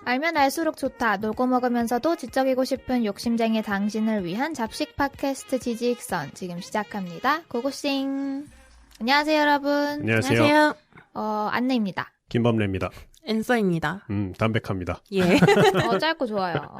알면 알수록 좋다. 놀고 먹으면서도 지적이고 싶은 욕심쟁이 당신을 위한 잡식 팟캐스트 지지익선 지금 시작합니다. 고고싱. 안녕하세요, 여러분. 안녕하세요. 안내입니다. 김범래입니다. 앤서입니다. 담백합니다. 예. 짧고 좋아요.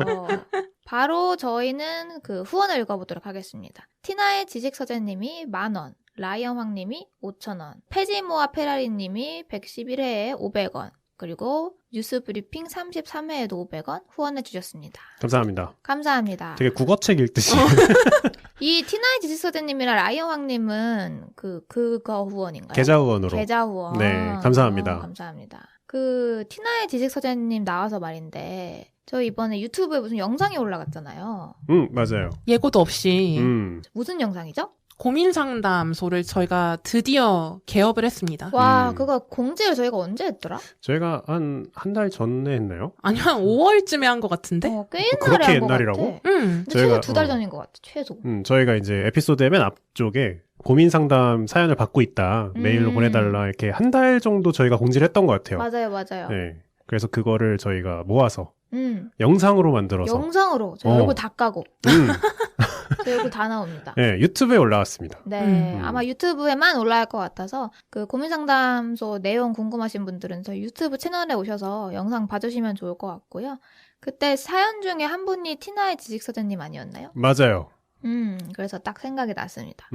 바로 저희는 그 후원을 읽어보도록 하겠습니다. 티나의 지식서재님이 10,000원, 라이언황님이 5,000원, 페지모아 페라리님이 111회에 500원, 그리고 뉴스브리핑 33회에도 500원 후원해주셨습니다. 감사합니다. 감사합니다. 되게 국어책 읽듯이. 이 티나의 지식서재님이랑 라이언황님은 그거 후원인가요? 계좌 후원으로. 계좌 후원. 네, 감사합니다. 감사합니다. 그 티나의 지식서재님 나와서 말인데 저 이번에 유튜브에 무슨 영상이 올라갔잖아요. 맞아요. 예고도 없이 무슨 영상이죠? 고민 상담소를 저희가 드디어 개업을 했습니다. 와, 그거 공지를 저희가 언제 했더라? 저희가 한 달 전에 했나요? 아니, 한 5월쯤에 한 것 같은데? 꽤 옛날에 그렇게 한 것 옛날이라고? 같아. 응. 근데 최소 2달 전인 것 같아, 최소. 저희가 이제 에피소드의 맨 앞쪽에 고민 상담 사연을 받고 있다. 메일로 보내달라. 이렇게 한 달 정도 저희가 공지를 했던 것 같아요. 맞아요. 네. 그래서 그거를 저희가 모아서 영상으로 만들어서. 영상으로. 저희 얼굴 다 까고. 제 얼굴 다 나옵니다. 네, 유튜브에 올라왔습니다. 네, 아마 유튜브에만 올라갈 것 같아서 그 고민상담소 내용 궁금하신 분들은 저희 유튜브 채널에 오셔서 영상 봐주시면 좋을 것 같고요. 그때 사연 중에 한 분이 티나의 지식서재님 아니었나요? 맞아요. 그래서 딱 생각이 났습니다.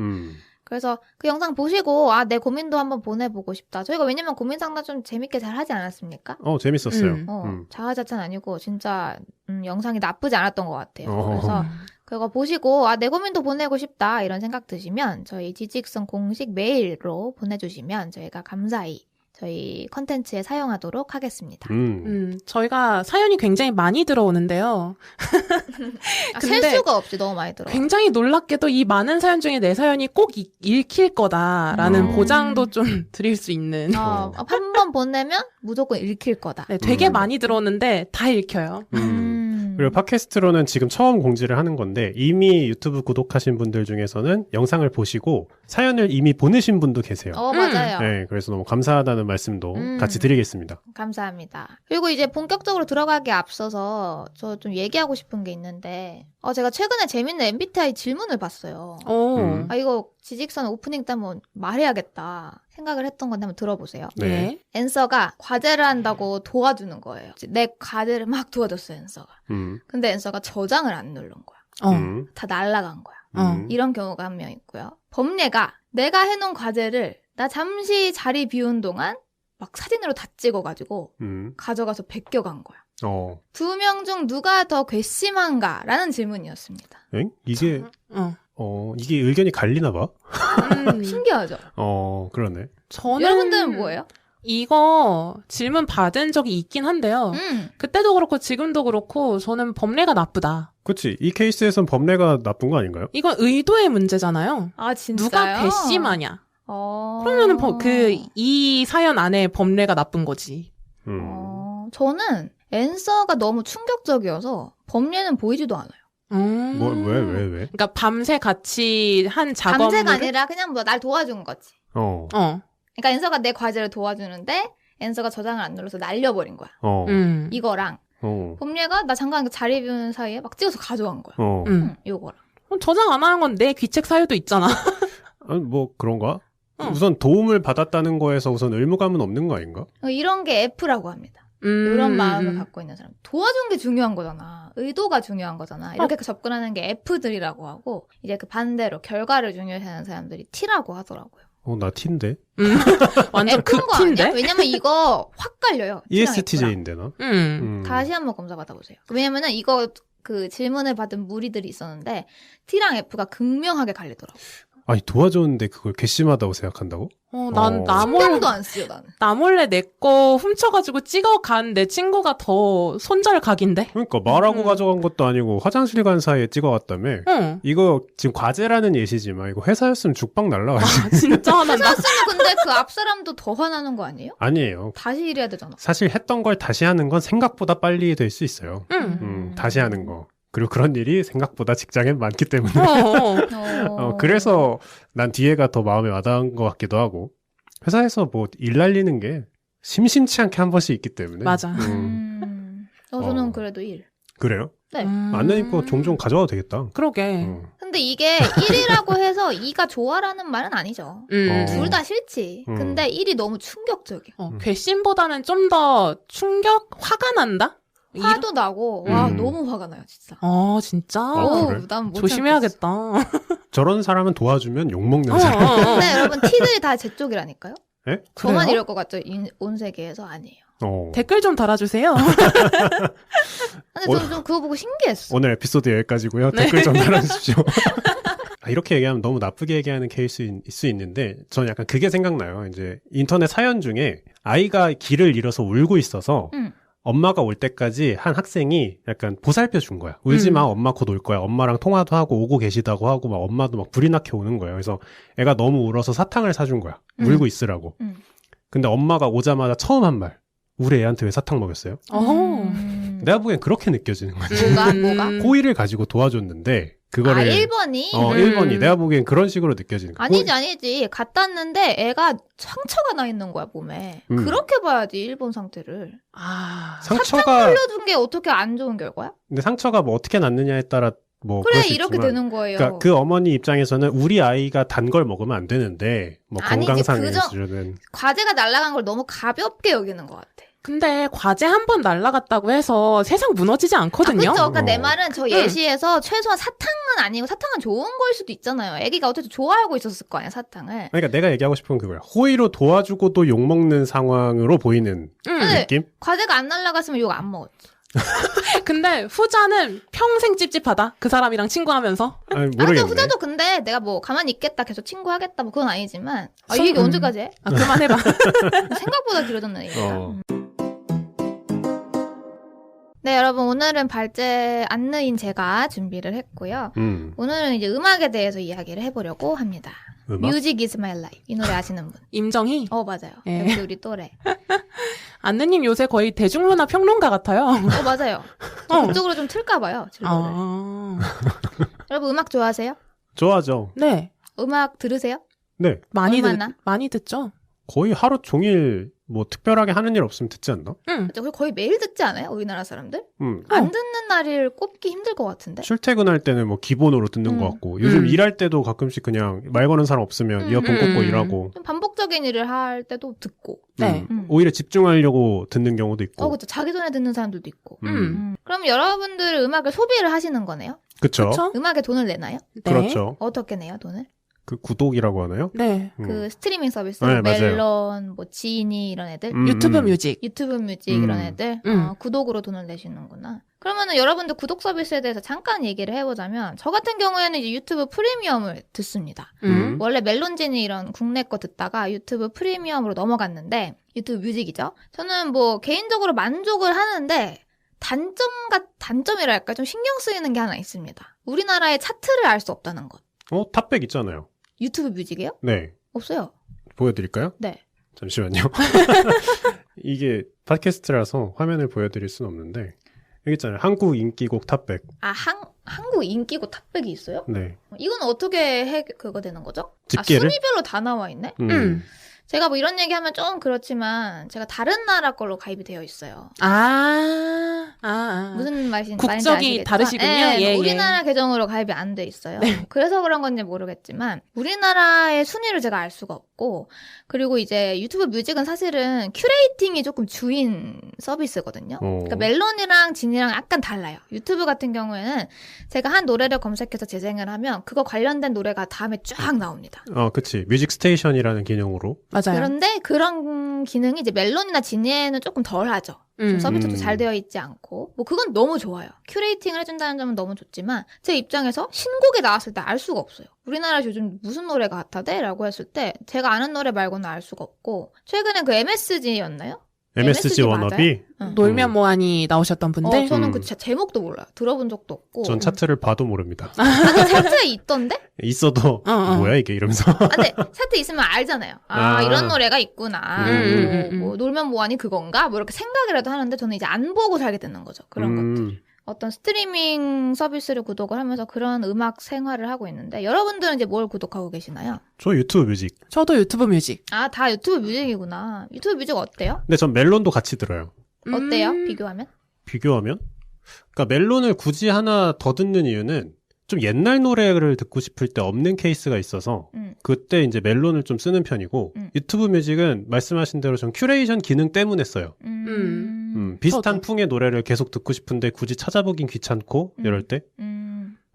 그래서 그 영상 보시고 내 고민도 한번 보내보고 싶다. 저희가 왜냐면 고민상담 좀 재밌게 잘 하지 않았습니까? 재밌었어요. 자화자찬 아니고 진짜 영상이 나쁘지 않았던 것 같아요. 그래서 그거 보시고 내 고민도 보내고 싶다 이런 생각 드시면 저희 지직선 공식 메일로 보내주시면 저희가 감사히 저희 컨텐츠에 사용하도록 하겠습니다. 저희가 사연이 굉장히 많이 들어오는데요. 셀 수가 없이 너무 많이 들어요. 굉장히 놀랍게도 이 많은 사연 중에 내 사연이 꼭 읽힐 거다라는 보장도 좀 드릴 수 있는. 한 번 보내면 무조건 읽힐 거다. 네, 되게 많이 들어오는데 다 읽혀요. 그리고 팟캐스트로는 지금 처음 공지를 하는 건데 이미 유튜브 구독하신 분들 중에서는 영상을 보시고 사연을 이미 보내신 분도 계세요. 맞아요. 네, 그래서 너무 감사하다는 말씀도 같이 드리겠습니다. 감사합니다. 그리고 이제 본격적으로 들어가기에 앞서서 저 좀 얘기하고 싶은 게 있는데 제가 최근에 재밌는 MBTI 질문을 봤어요. 이거 지직선 오프닝 때 한번 말해야겠다 생각을 했던 건데 한번 들어보세요. 네. 앤서가 과제를 한다고 도와주는 거예요. 내 과제를 막 도와줬어요, 앤서가. 근데 앤서가 저장을 안 누른 거야. 다 날라간 거야. 이런 경우가 한 명 있고요. 범례가 내가 해놓은 과제를 나 잠시 자리 비운 동안 막 사진으로 다 찍어가지고 가져가서 베껴간 거야. 2명 중 누가 더 괘씸한가라는 질문이었습니다. 이게 이게 의견이 갈리나 봐. 신기하죠? 그러네. 여러분들은 뭐예요? 이거 질문 받은 적이 있긴 한데요. 그때도 그렇고 지금도 그렇고 저는 범례가 나쁘다. 그치. 이 케이스에선 범례가 나쁜 거 아닌가요? 이건 의도의 문제잖아요. 진짜요? 누가 괘씸하냐. 그러면은 이 사연 안에 범례가 나쁜 거지. 저는 앤서가 너무 충격적이어서 범례는 보이지도 않아요. 왜? 그러니까 밤새 같이 한 작업을 밤새가 아니라 그냥 날 도와준 거지. 그러니까 앤서가 내 과제를 도와주는데 앤서가 저장을 안 눌러서 날려버린 거야. 이거랑 범례가 나 잠깐 자리 비우는 사이에 막 찍어서 가져간 거야. 요거랑. 저장 안 하는 건 내 귀책 사유도 있잖아. 그런가? 우선 도움을 받았다는 거에서 우선 의무감은 없는 거 아닌가? 이런 게 F라고 합니다. 이런 마음을 갖고 있는 사람. 도와준 게 중요한 거잖아. 의도가 중요한 거잖아. 이렇게 접근하는 게 F들이라고 하고 이제 그 반대로 결과를 중요시하는 사람들이 T라고 하더라고요. 나 T인데? 완전 F인 거 극T인데? 아니야? 왜냐면 이거 확 갈려요. ESTJ인데 나? 다시 한번 검사 받아보세요. 왜냐면은 이거 그 질문을 받은 무리들이 있었는데 T랑 F가 극명하게 갈리더라고요. 도와줬는데 그걸 괘씸하다고 생각한다고? 난 신경도 안 쓰요, 나는. 나 몰래 내 거 훔쳐가지고 찍어간 내 친구가 더 손절각인데? 그러니까 말하고 가져간 것도 아니고 화장실 간 사이에 찍어갔다며? 이거 지금 과제라는 예시지만 이거 회사였으면 죽방 날라가지. 진짜 화난다. 회사였으면 근데 그 앞 사람도 더 화나는 거 아니에요? 아니에요. 다시 일해야 되잖아. 사실 했던 걸 다시 하는 건 생각보다 빨리 될 수 있어요. 다시 하는 거. 그리고 그런 일이 생각보다 직장엔 많기 때문에 그래서 난 뒤에가 더 마음에 와닿은 것 같기도 하고 회사에서 뭐 일 날리는 게 심심치 않게 한 번씩 있기 때문에 맞아. 저는 그래도 1. 그래요? 네. 안나님 거 종종 가져와도 되겠다. 그러게. 근데 이게 1이라고 해서 2가 좋아라는 말은 아니죠. 둘 다 싫지. 근데 1이 너무 충격적이야. 괘씸보다는 좀 더 충격? 화가 난다? 화도 나고 와 너무 화가 나요 진짜. 진짜? 그래? 난 못 조심해야겠다. 저런 사람은 도와주면 욕먹는 사람. 근데 여러분 티들이 다 제 쪽이라니까요. 네? 저만 그래요? 이럴 것 같죠? 온 세계에서 아니에요. 댓글 좀 달아주세요. 근데 저는 좀 그거 보고 신기했어. 오늘 에피소드 여기까지고요. 네. 댓글 좀 달아주십시오. 이렇게 얘기하면 너무 나쁘게 얘기하는 케이스일 수 있는데 저는 약간 그게 생각나요. 이제 인터넷 사연 중에 아이가 길을 잃어서 울고 있어서 엄마가 올 때까지 한 학생이 약간 보살펴 준 거야. 울지 마, 엄마 곧 올 거야. 엄마랑 통화도 하고 오고 계시다고 하고 막 엄마도 막 불이 나게 오는 거예요. 그래서 애가 너무 울어서 사탕을 사준 거야. 울고 있으라고. 근데 엄마가 오자마자 처음 한 말. 우리 애한테 왜 사탕 먹였어요? 내가 보기엔 그렇게 느껴지는 거지. 뭐가? 호의를 가지고 도와줬는데 그거를 1번이? 1번이 내가 보기엔 그런 식으로 느껴지는 거야. 아니지. 갔다 왔는데 애가 상처가 나 있는 거야, 몸에. 그렇게 봐야지, 1번 상태를. 상처가 사탕 흘려준 게 어떻게 안 좋은 결과야? 근데 상처가 뭐 어떻게 났느냐에 따라 뭐 그래, 그럴 수 이렇게 있지만, 되는 거예요. 그러니까 그 어머니 입장에서는 우리 아이가 단 걸 먹으면 안 되는데 뭐 아니지, 건강상의 수준은 과제가 날아간 걸 너무 가볍게 여기는 것 같아. 근데 과제 한 번 날라갔다고 해서 세상 무너지지 않거든요. 그렇죠. 그러니까 내 말은 저 예시에서 최소한 사탕은 아니고 사탕은 좋은 거일 수도 있잖아요. 애기가 어쨌든 좋아하고 있었을 거 아니야, 사탕을. 그러니까 내가 얘기하고 싶은 건 그거야. 호의로 도와주고도 욕먹는 상황으로 보이는 느낌? 과제가 안 날아갔으면 욕 안 먹었지. 근데 후자는 평생 찝찝하다. 그 사람이랑 친구하면서. 아니, 모르겠네. 후자도 근데 내가 뭐 가만히 있겠다, 계속 친구하겠다, 뭐 그건 아니지만 이 얘기 언제까지 해? 그만해봐. 생각보다 길어졌네, 얘기가. 네, 여러분, 오늘은 발제 안느인 제가 준비를 했고요. 오늘은 이제 음악에 대해서 이야기를 해보려고 합니다. 음악? Music is my life. 이 노래 아시는 분? 임정희? 맞아요. 네. 역시 우리 또래. 안느님 요새 거의 대중문화 평론가 같아요. 맞아요. 그쪽으로 좀 틀까봐요, 진로를. 여러분, 음악 좋아하세요? 좋아하죠. 네. 음악 들으세요? 네. 많이 듣죠. 거의 하루 종일 뭐 특별하게 하는 일 없으면 듣지 않나? 그렇죠. 거의 매일 듣지 않아요? 우리나라 사람들? 안 듣는 날을 꼽기 힘들 것 같은데? 출퇴근할 때는 뭐 기본으로 듣는 것 같고 요즘 일할 때도 가끔씩 그냥 말 거는 사람 없으면 이어폰 꽂고 일하고 좀 반복적인 일을 할 때도 듣고 네. 오히려 집중하려고 듣는 경우도 있고 그렇죠. 자기 전에 듣는 사람들도 있고 그럼 여러분들 음악을 소비를 하시는 거네요? 그쵸? 음악에 돈을 내나요? 네. 그렇죠. 어떻게 내요, 돈을? 그 구독이라고 하나요? 네. 그 스트리밍 서비스, 네, 멜론, 뭐 지니 이런 애들, 유튜브 뮤직 이런 애들 구독으로 돈을 내시는구나. 그러면은 여러분들 구독 서비스에 대해서 잠깐 얘기를 해보자면 저 같은 경우에는 이제 유튜브 프리미엄을 듣습니다. 원래 멜론 지니 이런 국내 거 듣다가 유튜브 프리미엄으로 넘어갔는데 유튜브 뮤직이죠. 저는 뭐 개인적으로 만족을 하는데 단점이랄까 좀 신경 쓰이는 게 하나 있습니다. 우리나라의 차트를 알 수 없다는 것. 탑백 있잖아요. 유튜브 뮤직이요? 네. 없어요. 보여드릴까요? 네. 잠시만요. 이게 팟캐스트라서 화면을 보여드릴 수는 없는데 여기 있잖아요. 한국 인기곡 탑백. 한국 인기곡 탑백이 있어요? 네. 이건 어떻게 그거 되는 거죠? 집계를? 순위별로 다 나와 있네? 제가 뭐 이런 얘기하면 좀 그렇지만 제가 다른 나라 걸로 가입이 되어 있어요. 무슨 말인지 국적이 아시겠죠? 다르시군요. 네, 우리나라 계정으로 가입이 안 돼 있어요. 네. 그래서 그런 건지 모르겠지만 우리나라의 순위를 제가 알 수가 없고 그리고 이제 유튜브 뮤직은 사실은 큐레이팅이 조금 주인 서비스거든요. 그러니까 멜론이랑 진이랑 약간 달라요. 유튜브 같은 경우에는 제가 한 노래를 검색해서 재생을 하면 그거 관련된 노래가 다음에 쫙 나옵니다. 그치. 뮤직 스테이션이라는 기능으로. 맞아요. 그런데 그런 기능이 이제 멜론이나 지니에는 조금 덜하죠. 서비스도 잘 되어 있지 않고 뭐 그건 너무 좋아요. 큐레이팅을 해준다는 점은 너무 좋지만 제 입장에서 신곡이 나왔을 때 알 수가 없어요. 우리나라 요즘 무슨 노래가 핫하대? 라고 했을 때 제가 아는 노래 말고는 알 수가 없고 최근에 그 MSG였나요? MSG 워너비? 놀면 뭐하니 나오셨던 분들? 저는 그 제목도 몰라요. 들어본 적도 없고. 전 차트를 봐도 모릅니다. 차트에 있던데? 있어도 뭐야 이게 이러면서. 근데 차트 있으면 알잖아요. 이런 노래가 있구나. 뭐 놀면 뭐하니 그건가? 뭐 이렇게 생각이라도 하는데 저는 이제 안 보고 살게 되는 거죠. 그런 것들. 어떤 스트리밍 서비스를 구독을 하면서 그런 음악 생활을 하고 있는데 여러분들은 이제 뭘 구독하고 계시나요? 저 유튜브 뮤직. 저도 유튜브 뮤직. 다 유튜브 뮤직이구나. 유튜브 뮤직 어때요? 근데 전 멜론도 같이 들어요. 어때요? 비교하면? 비교하면? 그러니까 멜론을 굳이 하나 더 듣는 이유는 좀 옛날 노래를 듣고 싶을 때 없는 케이스가 있어서 그때 이제 멜론을 좀 쓰는 편이고 유튜브 뮤직은 말씀하신 대로 전 큐레이션 기능 때문에 써요. 비슷한 풍의 노래를 계속 듣고 싶은데 굳이 찾아보긴 귀찮고 이럴 때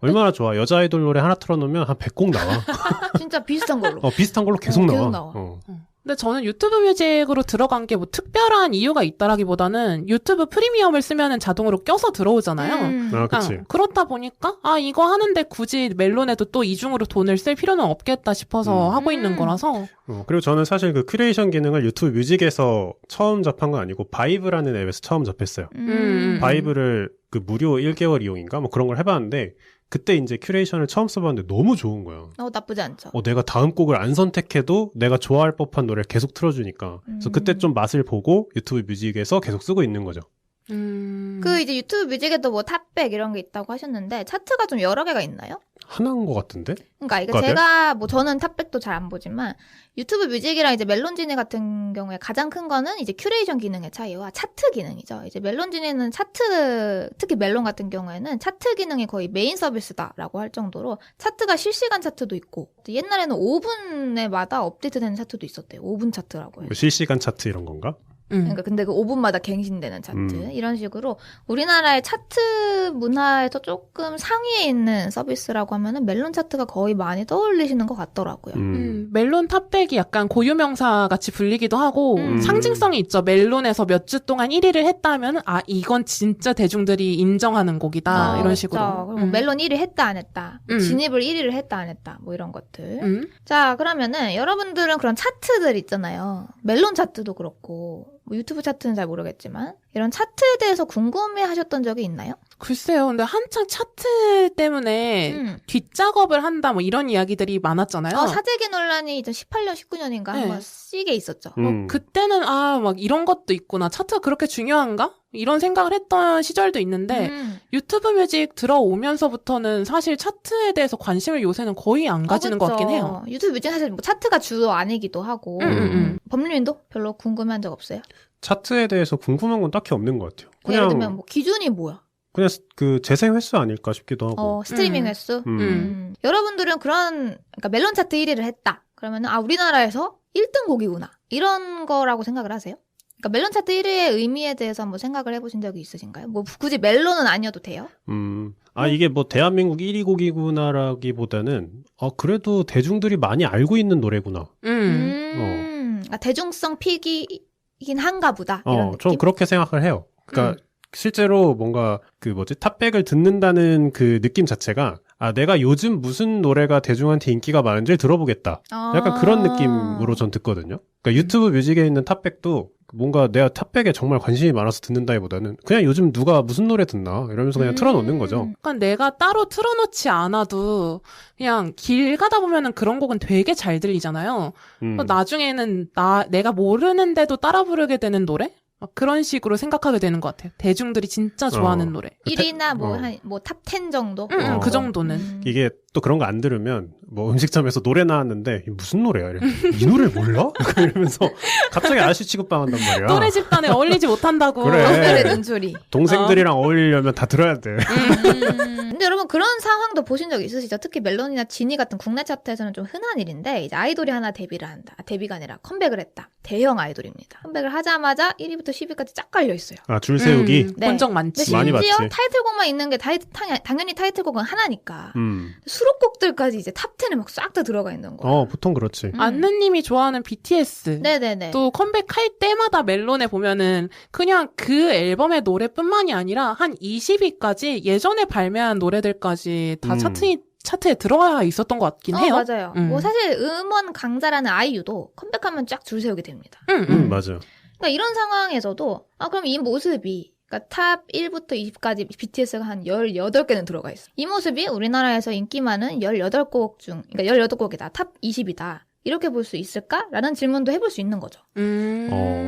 얼마나 좋아. 여자 아이돌 노래 하나 틀어놓으면 한 100곡 나와. 진짜 비슷한 걸로. 비슷한 걸로 계속 나와. 근데 저는 유튜브 뮤직으로 들어간 게 뭐 특별한 이유가 있다라기보다는 유튜브 프리미엄을 쓰면은 자동으로 껴서 들어오잖아요. 그치. 그렇다 보니까 이거 하는데 굳이 멜론에도 또 이중으로 돈을 쓸 필요는 없겠다 싶어서 하고 있는 거라서. 그리고 저는 사실 그 큐레이션 기능을 유튜브 뮤직에서 처음 접한 건 아니고 바이브라는 앱에서 처음 접했어요. 바이브를 그 무료 1개월 이용인가 뭐 그런 걸 해봤는데 그때 이제 큐레이션을 처음 써봤는데 너무 좋은 거야. 나쁘지 않죠. 내가 다음 곡을 안 선택해도 내가 좋아할 법한 노래를 계속 틀어주니까. 그래서 그때 좀 맛을 보고 유튜브 뮤직에서 계속 쓰고 있는 거죠. 그 이제 유튜브 뮤직에도 뭐 탑백 이런 게 있다고 하셨는데 차트가 좀 여러 개가 있나요? 하나인 것 같은데? 그러니까 이게 제가 뭐 저는 탑백도 잘 안 보지만 유튜브 뮤직이랑 이제 멜론지니 같은 경우에 가장 큰 거는 이제 큐레이션 기능의 차이와 차트 기능이죠. 이제 멜론지니는 차트, 특히 멜론 같은 경우에는 차트 기능이 거의 메인 서비스다라고 할 정도로 차트가 실시간 차트도 있고 옛날에는 5분에마다 업데이트되는 차트도 있었대요. 5분 차트라고 해요. 실시간 차트 이런 건가? 그러니까 근데 그 5분마다 갱신되는 차트 이런 식으로 우리나라의 차트 문화에서 조금 상위에 있는 서비스라고 하면은 멜론 차트가 거의 많이 떠올리시는 것 같더라고요. 멜론 탑백이 약간 고유명사 같이 불리기도 하고 상징성이 있죠. 멜론에서 몇 주 동안 1위를 했다면 이건 진짜 대중들이 인정하는 곡이다 이런 식으로. 그리고 멜론 1위 했다 안 했다, 진입을 1위를 했다 안 했다 뭐 이런 것들. 자 그러면은 여러분들은 그런 차트들 있잖아요. 멜론 차트도 그렇고. 뭐 유튜브 차트는 잘 모르겠지만 이런 차트에 대해서 궁금해하셨던 적이 있나요? 글쎄요. 근데 한창 차트 때문에 뒷작업을 한다 뭐 이런 이야기들이 많았잖아요. 사재기 논란이 2018년, 19년인가 한번 시게 있었죠. 그때는 막 이런 것도 있구나. 차트가 그렇게 중요한가? 이런 생각을 했던 시절도 있는데 유튜브 뮤직 들어오면서부터는 사실 차트에 대해서 관심을 요새는 거의 안 가지는 것 같긴 해요. 유튜브 뮤직 사실 뭐 차트가 주도 아니기도 하고 법률님도 별로 궁금해한 적 없어요? 차트에 대해서 궁금한 건 딱히 없는 것 같아요. 그냥 예를 들면 뭐 기준이 뭐야? 그냥 그 재생 횟수 아닐까 싶기도 하고. 스트리밍 횟수? 여러분들은 그러니까 멜론 차트 1위를 했다. 그러면은 우리나라에서 1등 곡이구나. 이런 거라고 생각을 하세요? 그러니까 멜론 차트 1위의 의미에 대해서 한번 생각을 해보신 적이 있으신가요? 뭐 굳이 멜론은 아니어도 돼요? 이게 뭐 대한민국 1위 곡이구나라기보다는 그래도 대중들이 많이 알고 있는 노래구나. 그러니까 대중성 픽이긴 한가 보다. 이런 느낌? 좀 그렇게 생각을 해요. 그러니까 실제로 뭔가 탑백을 듣는다는 그 느낌 자체가 내가 요즘 무슨 노래가 대중한테 인기가 많은지 들어보겠다. 약간 그런 느낌으로 전 듣거든요. 그러니까 유튜브 뮤직에 있는 탑백도 뭔가 내가 탑백에 정말 관심이 많아서 듣는다기보다는 그냥 요즘 누가 무슨 노래 듣나 이러면서 그냥 틀어놓는 거죠. 그러니까 내가 따로 틀어놓지 않아도 그냥 길 가다 보면은 그런 곡은 되게 잘 들리잖아요. 나중에는 내가 모르는데도 따라 부르게 되는 노래? 그런 식으로 생각하게 되는 것 같아요. 대중들이 진짜 좋아하는 노래. 1위나 뭐 탑 10 정도? 그 정도는. 이게 또 그런 거 안 들으면 뭐 음식점에서 노래 나왔는데 이게 무슨 노래야? 이 노래를 몰라? 이러면서 갑자기 아저씨 취급당한단 말이야. 노래 집단에 어울리지 못한다고. 그래. 눈소리. 동생들이랑 어울리려면 다 들어야 돼. 근데 여러분 그런 상황도 보신 적 있으시죠? 특히 멜론이나 지니 같은 국내 차트에서는 좀 흔한 일인데 이제 아이돌이 하나 데뷔를 한다. 데뷔가 아니라 컴백을 했다. 대형 아이돌입니다. 컴백을 하자마자 1위부터 10위까지 쫙 깔려 있어요. 줄 세우기? 네. 본 적 많지. 많이 봤지. 심지어 타이틀곡만 있는 게 당연히 타이틀곡은 하나니까. 수록곡들까지 이제 탑 10에 막 싹 다 들어가 있는 거예요. 보통 그렇지. 안느님이 좋아하는 BTS. 네네네. 또 컴백할 때마다 멜론에 보면은 그냥 그 앨범의 노래뿐만이 아니라 한 20위까지 예전에 발매한 노래들까지 다 차트에 들어가 있었던 것 같긴 해요. 맞아요. 뭐 사실 음원 강자라는 아이유도 컴백하면 쫙 줄 세우게 됩니다. 맞아요. 그러니까 이런 상황에서도 그럼 이 모습이 그러니까 탑 1부터 20까지 BTS가 한 18개는 들어가 있어. 이 모습이 우리나라에서 인기 많은 18곡 중, 그러니까 18곡이다. 탑 20이다. 이렇게 볼 수 있을까? 라는 질문도 해볼 수 있는 거죠.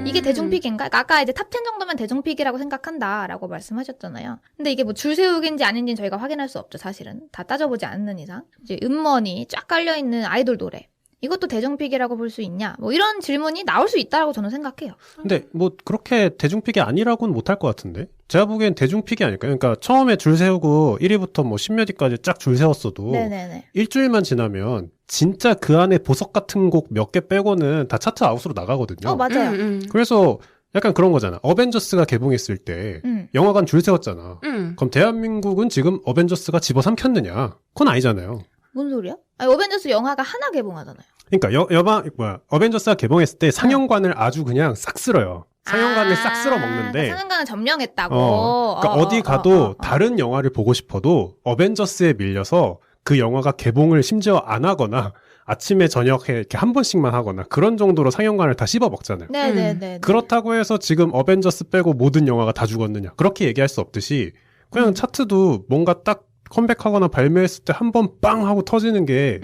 이게 대중픽인가? 그러니까 아까 이제 탑 10 정도면 대중픽이라고 생각한다라고 말씀하셨잖아요. 근데 이게 뭐 줄 세우기인지 아닌지는 저희가 확인할 수 없죠, 사실은. 다 따져보지 않는 이상. 이제 음원이 쫙 깔려있는 아이돌 노래. 이것도 대중픽이라고 볼 수 있냐? 뭐 이런 질문이 나올 수 있다고 저는 생각해요. 근데 뭐 그렇게 대중픽이 아니라고는 못할 것 같은데? 제가 보기엔 대중픽이 아닐까요? 그러니까 처음에 줄 세우고 1위부터 뭐 10몇 위까지 쫙 줄 세웠어도 네네네. 일주일만 지나면 진짜 그 안에 보석 같은 곡 몇 개 빼고는 다 차트 아웃으로 나가거든요. 맞아요. 그래서 약간 그런 거잖아. 어벤져스가 개봉했을 때 영화관 줄 세웠잖아. 그럼 대한민국은 지금 어벤져스가 집어삼켰느냐? 그건 아니잖아요. 뭔 소리야? 아니, 어벤져스 영화가 하나 개봉하잖아요. 그러니까 어벤져스가 개봉했을 때 상영관을 아주 그냥 싹 쓸어요. 상영관을 싹 쓸어 먹는데 그러니까 상영관을 점령했다고. 그러니까 어디 가도 다른 영화를 보고 싶어도 어벤져스에 밀려서 그 영화가 개봉을 심지어 안 하거나 아침에 저녁에 이렇게 한 번씩만 하거나 그런 정도로 상영관을 다 씹어 먹잖아요. 네네네. 그렇다고 해서 지금 어벤져스 빼고 모든 영화가 다 죽었느냐? 그렇게 얘기할 수 없듯이 그냥 차트도 뭔가 딱 컴백하거나 발매했을 때 한 번 빵 하고 터지는 게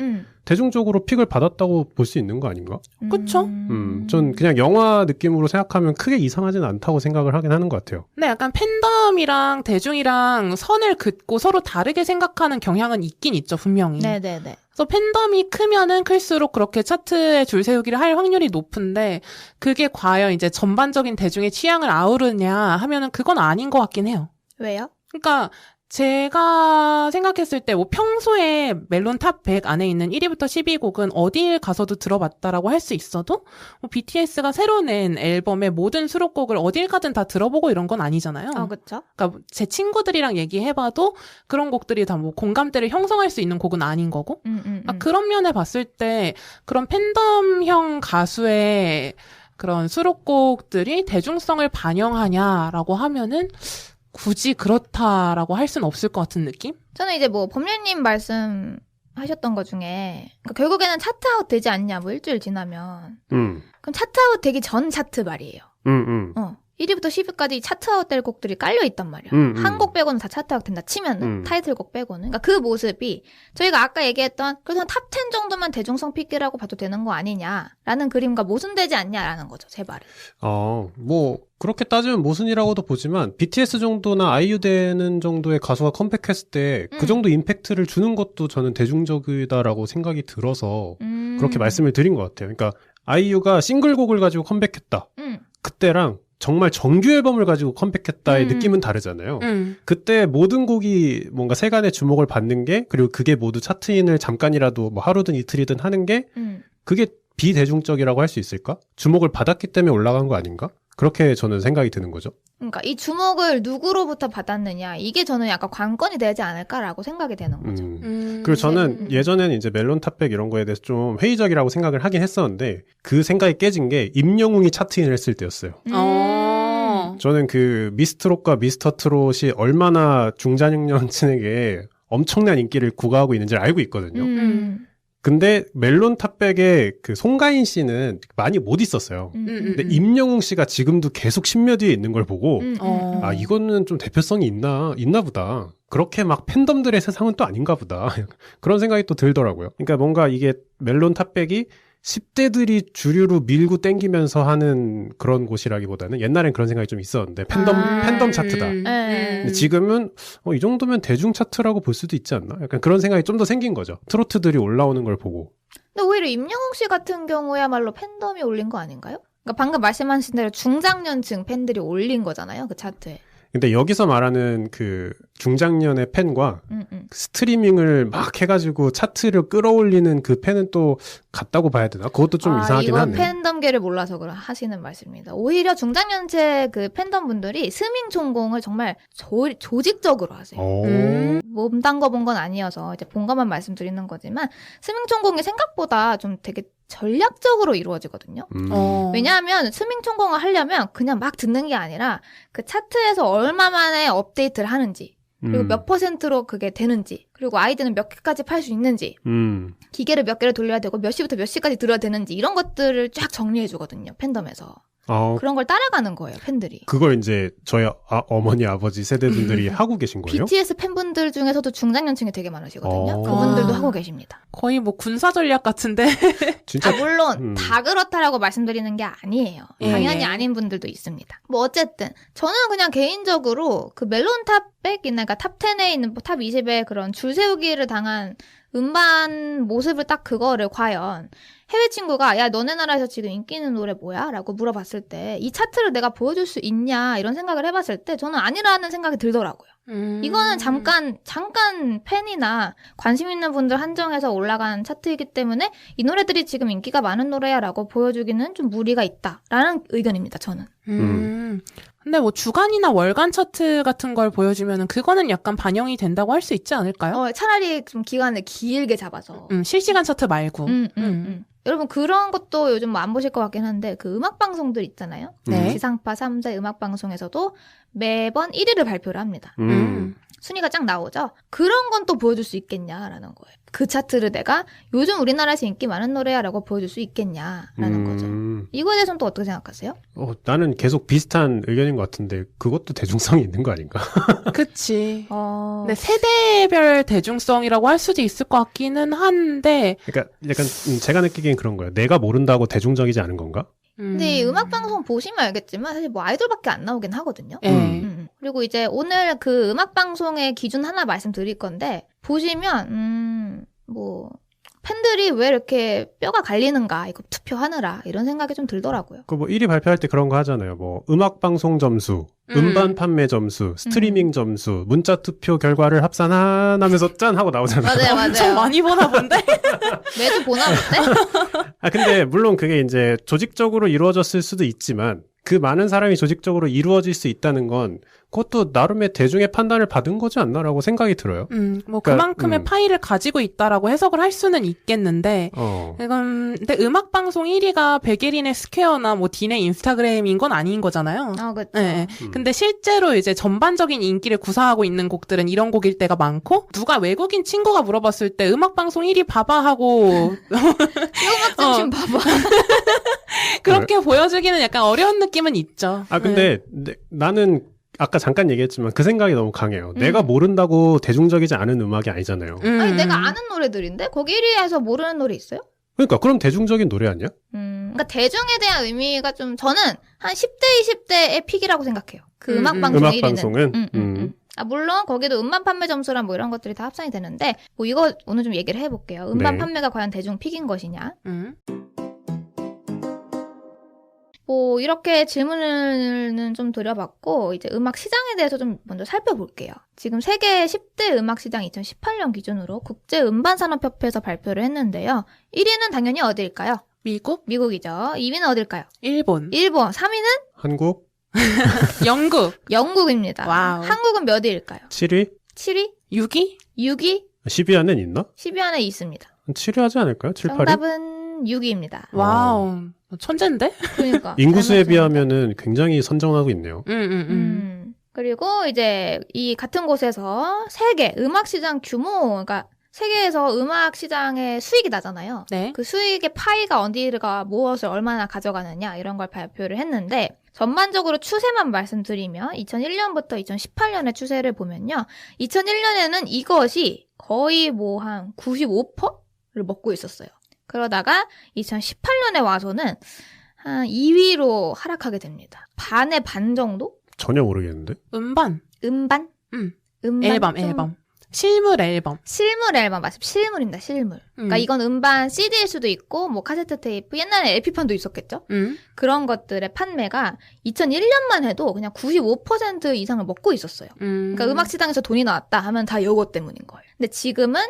대중적으로 픽을 받았다고 볼 수 있는 거 아닌가? 그쵸? 전 그냥 영화 느낌으로 생각하면 크게 이상하진 않다고 생각을 하긴 하는 것 같아요. 네, 약간 팬덤이랑 대중이랑 선을 긋고 서로 다르게 생각하는 경향은 있긴 있죠, 분명히. 네네네. 그래서 팬덤이 크면은 클수록 그렇게 차트에 줄 세우기를 할 확률이 높은데 그게 과연 이제 전반적인 대중의 취향을 아우르냐 하면은 그건 아닌 것 같긴 해요. 왜요? 그러니까 제가 생각했을 때 뭐 평소에 멜론 탑 100 안에 있는 1위부터 10위 곡은 어딜 가서도 들어봤다라고 할 수 있어도 뭐 BTS가 새로 낸 앨범의 모든 수록곡을 어딜 가든 다 들어보고 이런 건 아니잖아요. 그렇죠. 그러니까 제 친구들이랑 얘기해봐도 그런 곡들이 다 뭐 공감대를 형성할 수 있는 곡은 아닌 거고. 그런 면에 봤을 때 그런 팬덤형 가수의 그런 수록곡들이 대중성을 반영하냐라고 하면은 굳이 그렇다라고 할 수는 없을 것 같은 느낌? 저는 이제 뭐 법률님 말씀하셨던 것 중에 그러니까 결국에는 차트아웃 되지 않냐 뭐 일주일 지나면 그럼 차트아웃 되기 전 차트 말이에요. 1위부터 10위까지 차트아웃 될 곡들이 깔려있단 말이야. 한 곡 빼고는 다 차트아웃 된다 치면은 타이틀곡 빼고는. 그러니까 그 모습이 저희가 아까 얘기했던 그래서 탑 10 정도만 대중성 픽이라고 봐도 되는 거 아니냐라는 그림과 모순되지 않냐라는 거죠. 제 말은. 뭐 그렇게 따지면 모순이라고도 보지만 BTS 정도나 아이유 되는 정도의 가수가 컴백했을 때 그 정도 임팩트를 주는 것도 저는 대중적이다라고 생각이 들어서 그렇게 말씀을 드린 것 같아요. 그러니까 아이유가 싱글곡을 가지고 컴백했다. 그때랑 정말 정규 앨범을 가지고 컴백했다의 느낌은 다르잖아요. 그때 모든 곡이 뭔가 세간의 주목을 받는 게 그리고 그게 모두 차트인을 잠깐이라도 뭐 하루든 이틀이든 하는 게 그게 비대중적이라고 할 수 있을까? 주목을 받았기 때문에 올라간 거 아닌가? 그렇게 저는 생각이 드는 거죠. 그러니까 이 주목을 누구로부터 받았느냐 이게 저는 약간 관건이 되지 않을까라고 생각이 되는 거죠. 그리고 저는 예전에는 이제 멜론 탑백 이런 거에 대해서 좀 회의적이라고 생각을 하긴 했었는데 그 생각이 깨진 게 임영웅이 차트인을 했을 때였어요. 저는 그 미스트롯과 미스터트롯이 얼마나 중장년층에게 엄청난 인기를 구가하고 있는지를 알고 있거든요. 근데 멜론 탑백에 그 송가인 씨는 많이 못 있었어요. 근데 임영웅 씨가 지금도 계속 10몇 위에 있는 걸 보고 이거는 좀 대표성이 있나 보다. 그렇게 막 팬덤들의 세상은 또 아닌가 보다. 그런 생각이 또 들더라고요. 그러니까 뭔가 이게 멜론 탑백이 10대들이 주류로 밀고 땡기면서 하는 그런 곳이라기보다는 옛날엔 그런 생각이 좀 있었는데 팬덤 차트다. 근데 지금은 이 정도면 대중 차트라고 볼 수도 있지 않나? 약간 그런 생각이 좀 더 생긴 거죠. 트로트들이 올라오는 걸 보고. 근데 오히려 임영웅 씨 같은 경우야말로 팬덤이 올린 거 아닌가요? 그러니까 방금 말씀하신 대로 중장년층 팬들이 올린 거잖아요. 그 차트에. 근데 여기서 말하는 그 중장년의 팬과 스트리밍을 막 해가지고 차트를 끌어올리는 그 팬은 또 같다고 봐야 되나? 그것도 좀 이상하긴 하네. 이건 팬덤계를 몰라서 하시는 말씀입니다. 오히려 중장년층 그 팬덤 분들이 스밍 총공을 정말 조직적으로 하세요. 몸 담궈본 건 아니어서 이제 본 것만 말씀드리는 거지만 스밍 총공이 생각보다 좀 되게 전략적으로 이루어지거든요. 왜냐하면 스밍 총공을 하려면 그냥 막 듣는 게 아니라 그 차트에서 얼마 만에 업데이트를 하는지 그리고 몇 %로 그게 되는지 그리고 아이들은 몇 개까지 팔 수 있는지 기계를 몇 개를 돌려야 되고 몇 시부터 몇 시까지 들어야 되는지 이런 것들을 쫙 정리해 주거든요. 팬덤에서. 그런 걸 따라가는 거예요, 팬들이. 그걸 이제 저희 어머니, 아버지 세대분들이 하고 계신 거예요? BTS 팬분들 중에서도 중장년층이 되게 많으시거든요. 그분들도 하고 계십니다. 거의 뭐 군사 전략 같은데. 진짜? 물론 다 그렇다라고 말씀드리는 게 아니에요. 당연히 아닌 분들도 있습니다. 뭐 어쨌든 저는 그냥 개인적으로 그 멜론 탑 100이나 그러니까 탑 10에 있는 탑 20에 그런 줄 세우기를 당한 음반 모습을 딱 그거를 과연 해외 친구가 야 너네 나라에서 지금 인기 있는 노래 뭐야? 라고 물어봤을 때 이 차트를 내가 보여줄 수 있냐 이런 생각을 해봤을 때 저는 아니라는 생각이 들더라고요. 이거는 잠깐 팬이나 관심 있는 분들 한정해서 올라간 차트이기 때문에 이 노래들이 지금 인기가 많은 노래야 라고 보여주기는 좀 무리가 있다라는 의견입니다. 저는. 근데 뭐 주간이나 월간 차트 같은 걸 보여주면은 그거는 약간 반영이 된다고 할 수 있지 않을까요? 차라리 좀 기간을 길게 잡아서. 실시간 차트 말고. 여러분 그런 것도 요즘 뭐 안 보실 것 같긴 한데 그 음악 방송들 있잖아요. 네. 지상파 3대 음악 방송에서도 매번 1위를 발표를 합니다. 순위가 쫙 나오죠. 그런 건 또 보여줄 수 있겠냐라는 거예요. 그 차트를 내가 요즘 우리나라에서 인기 많은 노래야라고 보여줄 수 있겠냐라는 거죠. 이거에 대해서는 또 어떻게 생각하세요? 나는 계속 비슷한 의견인 것 같은데 그것도 대중성이 있는 거 아닌가? 그치. 근데 세대별 대중성이라고 할 수도 있을 것 같기는 한데. 그러니까 약간 제가 느끼기엔 그런 거예요. 내가 모른다고 대중적이지 않은 건가? 근데 이 음악 방송 보시면 알겠지만 사실 뭐 아이돌밖에 안 나오긴 하거든요. 그리고 이제 오늘 그 음악 방송의 기준 하나 말씀드릴 건데 보시면 뭐 팬들이 왜 이렇게 뼈가 갈리는가 이거 투표하느라 이런 생각이 좀 들더라고요. 그 뭐 1위 발표할 때 그런 거 하잖아요. 뭐 음악 방송 점수, 음반 판매 점수, 스트리밍 점수, 문자 투표 결과를 합산하면서 짠 하고 나오잖아요. 맞아요. 엄청 많이 보나 본데? 매주 보나 본데? 근데 물론 그게 이제 조직적으로 이루어졌을 수도 있지만 그 많은 사람이 조직적으로 이루어질 수 있다는 건 그것도 나름의 대중의 판단을 받은 거지 않나라고 생각이 들어요. 뭐 그만큼의 파일을 가지고 있다라고 해석을 할 수는 있겠는데 이건 근데 음악 방송 1위가 백예린의 스퀘어나 뭐 딘의 인스타그램인 건 아닌 거잖아요. 그렇죠. 네. 근데 실제로 이제 전반적인 인기를 구사하고 있는 곡들은 이런 곡일 때가 많고 누가 외국인 친구가 물어봤을 때 음악 방송 1위 봐봐 하고 음악 중심 봐봐. 그렇게 보여주기는 약간 어려운 느낌은 있죠. 근데 나는 아까 잠깐 얘기했지만 그 생각이 너무 강해요. 내가 모른다고 대중적이지 않은 음악이 아니잖아요. 아니 내가 아는 노래들인데 거기 1위에서 모르는 노래 있어요? 그러니까 그럼 대중적인 노래 아니야? 그러니까 대중에 대한 의미가 좀 저는 한 10대 20대의 픽이라고 생각해요. 그 음악 방송 1위는. 방송은? 물론 거기도 음반 판매 점수랑 뭐 이런 것들이 다 합산이 되는데 뭐 이거 오늘 좀 얘기를 해볼게요. 음반 판매가 과연 대중 픽인 것이냐? 뭐 이렇게 질문을 좀 드려봤고 이제 음악 시장에 대해서 좀 먼저 살펴볼게요. 지금 세계 10대 음악 시장 2018년 기준으로 국제 음반산업협회에서 발표를 했는데요. 1위는 당연히 어디일까요? 미국? 미국이죠. 2위는 어딜까요? 일본. 3위는? 한국? 영국. 영국입니다. 와우. 한국은 몇 위일까요? 7위? 7위? 6위? 6위? 10위 안엔 있나? 10위 안에 있습니다. 7위 하지 않을까요? 7, 8위? 정답은 6위입니다. 와우. 천재인데? 그러니까. 인구수에 비하면은 굉장히 선정하고 있네요. 그리고 이제 이 같은 곳에서 세계 음악 시장 규모, 그러니까 세계에서 음악 시장의 수익이 나잖아요. 네. 그 수익의 파이가 어디가 무엇을 얼마나 가져가느냐 이런 걸 발표를 했는데 전반적으로 추세만 말씀드리면 2001년부터 2018년의 추세를 보면요. 2001년에는 이것이 거의 뭐 한 95%를 먹고 있었어요. 그러다가 2018년에 와서는 한 2위로 하락하게 됩니다. 반의 반 정도? 전혀 모르겠는데. 음반. 음반? 앨범. 실물 앨범. 실물 앨범 맞습니다. 실물입니다. 실물. 그러니까 이건 음반 CD일 수도 있고 뭐 카세트 테이프, 옛날에 LP판도 있었겠죠? 그런 것들의 판매가 2001년만 해도 그냥 95% 이상을 먹고 있었어요. 그러니까 음악 시장에서 돈이 나왔다 하면 다 이것 때문인 거예요. 근데 지금은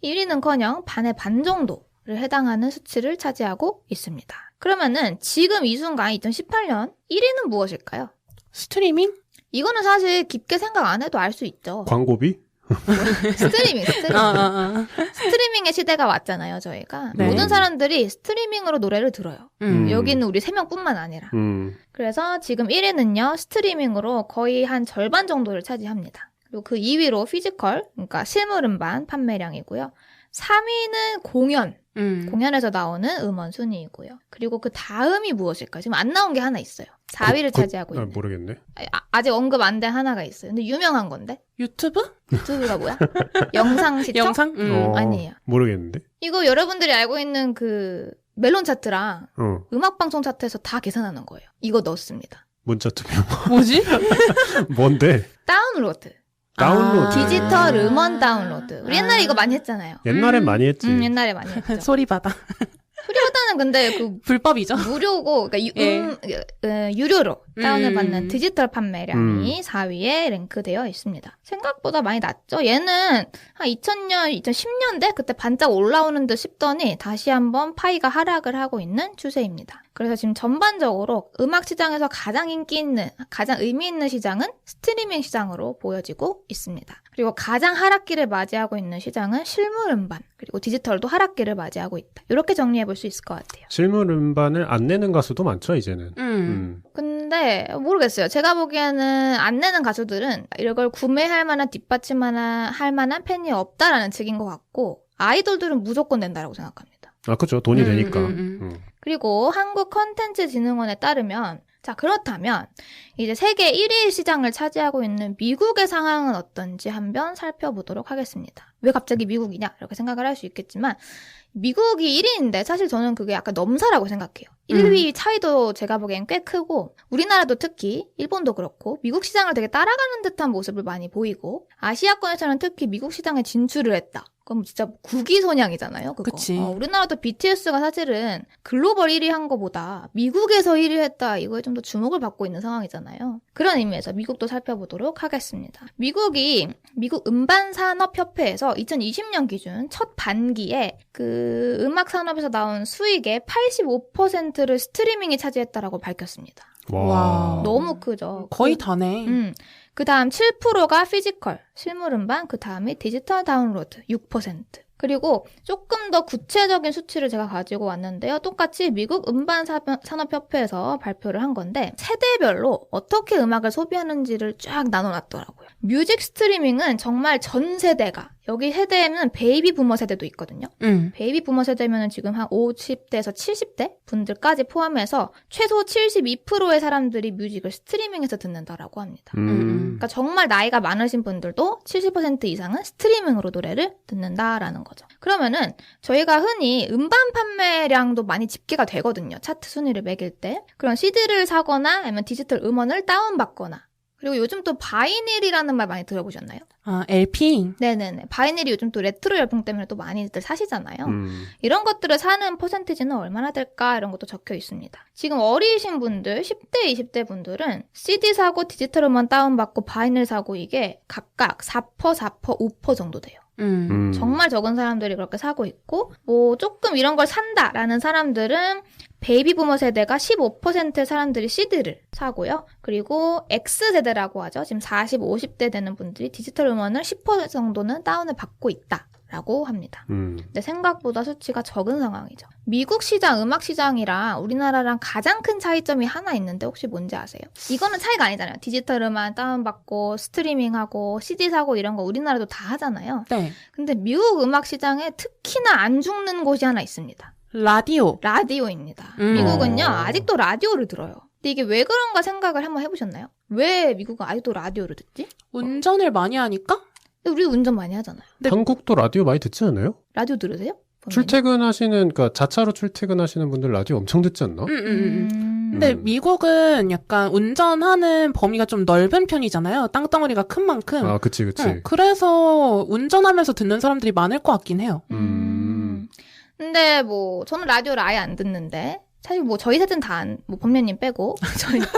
1위는커녕 반의 반 정도 를 해당하는 수치를 차지하고 있습니다. 그러면은 지금 이 순간 2018년 1위는 무엇일까요? 스트리밍? 이거는 사실 깊게 생각 안 해도 알 수 있죠. 광고비? 스트리밍. 스트리밍의 시대가 왔잖아요, 저희가. 네. 모든 사람들이 스트리밍으로 노래를 들어요. 여기는 우리 3명뿐만 아니라. 그래서 지금 1위는요, 스트리밍으로 거의 한 절반 정도를 차지합니다. 그리고 그 2위로 피지컬, 그러니까 실물 음반 판매량이고요. 3위는 공연에서 나오는 음원 순위이고요. 그리고 그 다음이 무엇일까요? 지금 안 나온 게 하나 있어요. 4위를 차지하고 있는. 모르겠네. 아직 언급 안 된 하나가 있어요. 근데 유명한 건데. 유튜브? 유튜브가 뭐야? 영상 시청? 아니에요. 모르겠는데. 이거 여러분들이 알고 있는 그 멜론 차트랑 음악방송 차트에서 다 계산하는 거예요. 이거 넣습니다. 문자 투표. 뭐지? 뭔데? 다운로드. 다운로드. 디지털 음원 다운로드. 우리 옛날에 이거 많이 했잖아요. 옛날엔 많이 했지. 옛날에 많이 했죠. 소리바다. 소리바다는 근데 그 불법이죠. 무료고, 그러니까 유료로 다운을 받는 디지털 판매량이 4위에 랭크되어 있습니다. 생각보다 많이 낮죠? 얘는 한 2000년, 2010년대 그때 반짝 올라오는 듯 싶더니 다시 한번 파이가 하락을 하고 있는 추세입니다. 그래서 지금 전반적으로 음악 시장에서 가장 인기 있는, 가장 의미 있는 시장은 스트리밍 시장으로 보여지고 있습니다. 그리고 가장 하락기를 맞이하고 있는 시장은 실물 음반, 그리고 디지털도 하락기를 맞이하고 있다. 이렇게 정리해 볼 수 있을 것 같아요. 실물 음반을 안 내는 가수도 많죠, 이제는. 근데 모르겠어요. 제가 보기에는 안 내는 가수들은 이걸 구매할 만한 뒷받침할 만한 팬이 없다라는 측인 것 같고, 아이돌들은 무조건 낸다라고 생각합니다. 아, 그렇죠. 돈이 되니까. 그리고 한국컨텐츠진흥원에 따르면, 자, 그렇다면 이제 세계 1위 시장을 차지하고 있는 미국의 상황은 어떤지 한번 살펴보도록 하겠습니다. 왜 갑자기 미국이냐? 이렇게 생각을 할 수 있겠지만, 미국이 1위인데 사실 저는 그게 약간 넘사라고 생각해요. 1위 차이도 제가 보기엔 꽤 크고, 우리나라도 특히 일본도 그렇고 미국 시장을 되게 따라가는 듯한 모습을 많이 보이고, 아시아권에서는 특히 미국 시장에 진출을 했다. 그럼 진짜 국위선양이잖아요, 그거. 그치. 우리나라도 BTS가 사실은 글로벌 1위 한 거보다 미국에서 1위 했다, 이거에 좀 더 주목을 받고 있는 상황이잖아요. 그런 의미에서 미국도 살펴보도록 하겠습니다. 미국이 미국 음반산업협회에서 2020년 기준 첫 반기에 그 음악 산업에서 나온 수익의 85%를 스트리밍이 차지했다라고 밝혔습니다. 와. 너무 크죠. 거의 다네. 그 다음 7%가 피지컬, 실물 음반, 그 다음에 디지털 다운로드 6%. 그리고 조금 더 구체적인 수치를 제가 가지고 왔는데요. 똑같이 미국 음반산업협회에서 발표를 한 건데, 세대별로 어떻게 음악을 소비하는지를 쫙 나눠놨더라고요. 뮤직 스트리밍은 정말 전 세대가, 여기 세대에는 베이비 부머 세대도 있거든요. 베이비 부머 세대면은 지금 한 50대에서 70대 분들까지 포함해서 최소 72%의 사람들이 뮤직을 스트리밍에서 듣는다라고 합니다. 그러니까 정말 나이가 많으신 분들도 70% 이상은 스트리밍으로 노래를 듣는다라는 거죠. 그러면은 저희가 흔히 음반 판매량도 많이 집계가 되거든요. 차트 순위를 매길 때. 그런 CD를 사거나 아니면 디지털 음원을 다운받거나, 그리고 요즘 또 바이닐이라는 말 많이 들어보셨나요? 아, LP? 네네네. 바이닐이 요즘 또 레트로 열풍 때문에 또 많이들 사시잖아요. 이런 것들을 사는 퍼센티지는 얼마나 될까? 이런 것도 적혀 있습니다. 지금 어리신 분들, 10대, 20대 분들은 CD 사고 디지털 음원 다운받고 바이닐 사고 이게 각각 4%, 5% 정도 돼요. 정말 적은 사람들이 그렇게 사고 있고, 뭐 조금 이런 걸 산다라는 사람들은 베이비 부머 세대가 15%의 사람들이 CD를 사고요. 그리고 X세대라고 하죠. 지금 40, 50대 되는 분들이 디지털 음원을 10% 정도는 다운을 받고 있다라고 합니다. 근데 생각보다 수치가 적은 상황이죠. 미국 시장, 음악 시장이랑 우리나라랑 가장 큰 차이점이 하나 있는데 혹시 뭔지 아세요? 이거는 차이가 아니잖아요. 디지털 음원 다운받고 스트리밍하고 CD 사고 이런 거 우리나라도 다 하잖아요. 네. 근데 미국 음악 시장에 특히나 안 죽는 곳이 하나 있습니다. 라디오입니다. 미국은요, 아직도 라디오를 들어요. 근데 이게 왜 그런가 생각을 한번 해보셨나요? 왜 미국은 아직도 라디오를 듣지? 운전을 많이 하니까? 우리 운전 많이 하잖아요. 한국도 라디오 많이 듣지 않아요? 라디오 들으세요? 그러니까 자차로 출퇴근하시는 분들 라디오 엄청 듣지 않나? 근데 미국은 약간 운전하는 범위가 좀 넓은 편이잖아요. 땅덩어리가 큰 만큼. 아, 그치. 그래서 운전하면서 듣는 사람들이 많을 것 같긴 해요. 근데 뭐 저는 라디오를 아예 안 듣는데, 사실 뭐 저희 세대는 뭐 범례님 빼고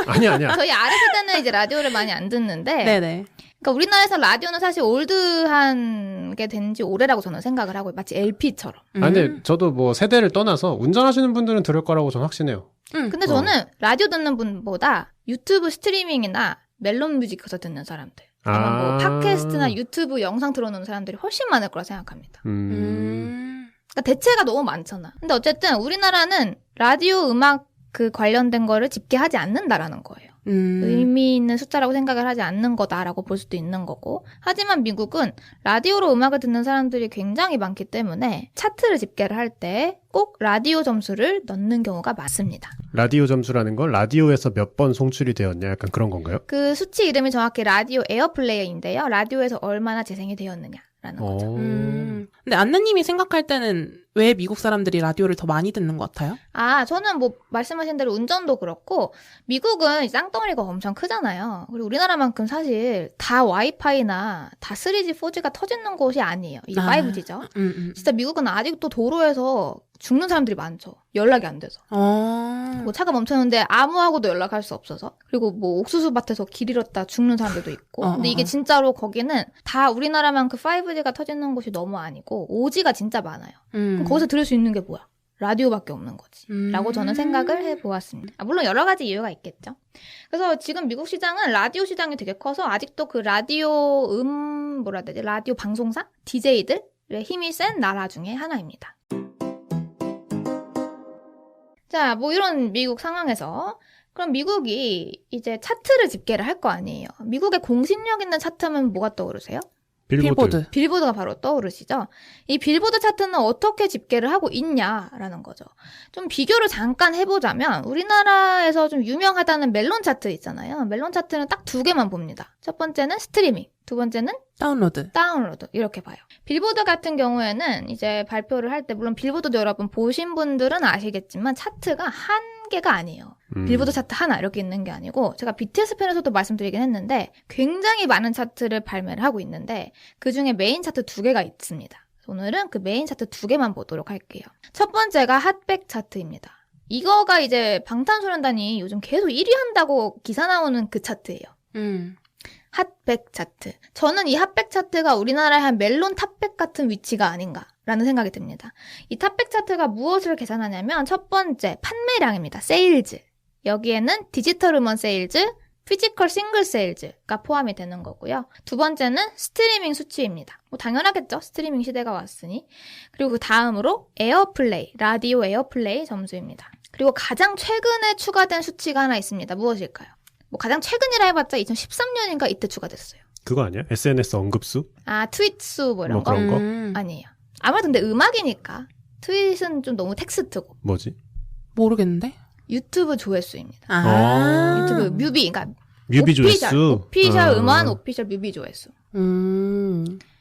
아니야. 저희 아래 세대는 이제 라디오를 많이 안 듣는데, 네네. 그러니까 우리나라에서 라디오는 사실 올드한 게 된 지 오래라고 저는 생각을 하고, 마치 LP처럼. 근데 저도 뭐 세대를 떠나서 운전하시는 분들은 들을 거라고 저는 확신해요. 근데 저는 라디오 듣는 분보다 유튜브 스트리밍이나 멜론 뮤직 가서 듣는 사람들, 아니면 뭐 팟캐스트나 유튜브 영상 틀어놓는 사람들이 훨씬 많을 거라 생각합니다. 그러니까 대체가 너무 많잖아. 근데 어쨌든 우리나라는 라디오 음악 그 관련된 거를 집계하지 않는다라는 거예요. 의미 있는 숫자라고 생각을 하지 않는 거다라고 볼 수도 있는 거고, 하지만 미국은 라디오로 음악을 듣는 사람들이 굉장히 많기 때문에 차트를 집계를 할 때 꼭 라디오 점수를 넣는 경우가 많습니다. 라디오 점수라는 건 라디오에서 몇 번 송출이 되었냐, 약간 그런 건가요? 그 수치 이름이 정확히 라디오 에어플레이어인데요. 라디오에서 얼마나 재생이 되었느냐라는 거죠. 근데 안느님이 생각할 때는 왜 미국 사람들이 라디오를 더 많이 듣는 것 같아요? 저는 뭐 말씀하신 대로 운전도 그렇고 미국은 땅덩어리가 엄청 크잖아요. 그리고 우리나라만큼 사실 다 와이파이나 다 3G, 4G가 터지는 곳이 아니에요. 이게 5G죠. 진짜 미국은 아직도 도로에서 죽는 사람들이 많죠. 연락이 안 돼서. 뭐 차가 멈췄는데 아무하고도 연락할 수 없어서. 그리고 뭐 옥수수 밭에서 길 잃었다 죽는 사람들도 있고. 근데 이게 진짜로 거기는 다 우리나라만큼 5G가 터지는 곳이 너무 아니고 5G가 진짜 많아요. 그럼 거기서 들을 수 있는 게 뭐야? 라디오밖에 없는 거지. 라고 저는 생각을 해보았습니다. 물론 여러 가지 이유가 있겠죠. 그래서 지금 미국 시장은 라디오 시장이 되게 커서 아직도 그 라디오 뭐라 해야 되지? 라디오 방송사? DJ들의 힘이 센 나라 중에 하나입니다. 자, 뭐 이런 미국 상황에서 그럼 미국이 이제 차트를 집계를 할 거 아니에요. 미국의 공신력 있는 차트면 뭐가 떠오르세요? 빌보드. 빌보드가 바로 떠오르시죠? 이 빌보드 차트는 어떻게 집계를 하고 있냐라는 거죠. 좀 비교를 잠깐 해보자면 우리나라에서 좀 유명하다는 멜론 차트 있잖아요. 멜론 차트는 딱 2개만 봅니다. 첫 번째는 스트리밍, 두 번째는 다운로드 이렇게 봐요. 빌보드 같은 경우에는 이제 발표를 할 때 물론 빌보드도 여러분 보신 분들은 아시겠지만 차트가 한 개가 아니에요. 빌보드 차트 하나 이렇게 있는 게 아니고 제가 BTS 편에서도 말씀드리긴 했는데 굉장히 많은 차트를 발매를 하고 있는데 그중에 메인 차트 2개가 있습니다. 오늘은 그 메인 차트 2개만 보도록 할게요. 첫 번째가 핫백 차트입니다. 이거가 이제 방탄소년단이 요즘 계속 1위 한다고 기사 나오는 그 차트예요. 핫백 차트. 저는 이 핫백 차트가 우리나라의 한 멜론 탑백 같은 위치가 아닌가라는 생각이 듭니다. 이 탑백 차트가 무엇을 계산하냐면 첫 번째 판매량입니다. 세일즈. 여기에는 디지털 음원 세일즈, 피지컬 싱글 세일즈가 포함이 되는 거고요. 두 번째는 스트리밍 수치입니다. 뭐 당연하겠죠. 스트리밍 시대가 왔으니. 그리고 그 다음으로 에어플레이, 라디오 에어플레이 점수입니다. 그리고 가장 최근에 추가된 수치가 하나 있습니다. 무엇일까요? 뭐 가장 최근이라 해봤자 2013년인가 이때 추가됐어요. 그거 아니야? SNS 언급수? 트윗 수 뭐 이런 거? 그런 거? 아니에요. 아무래도 근데 음악이니까 트윗은 좀 너무 텍스트고. 뭐지? 모르겠는데? 유튜브 조회수입니다. 유튜브 뮤비, 그러니까 뮤비 조회수? 오피셜 음원, 오피셜 뮤비 조회수.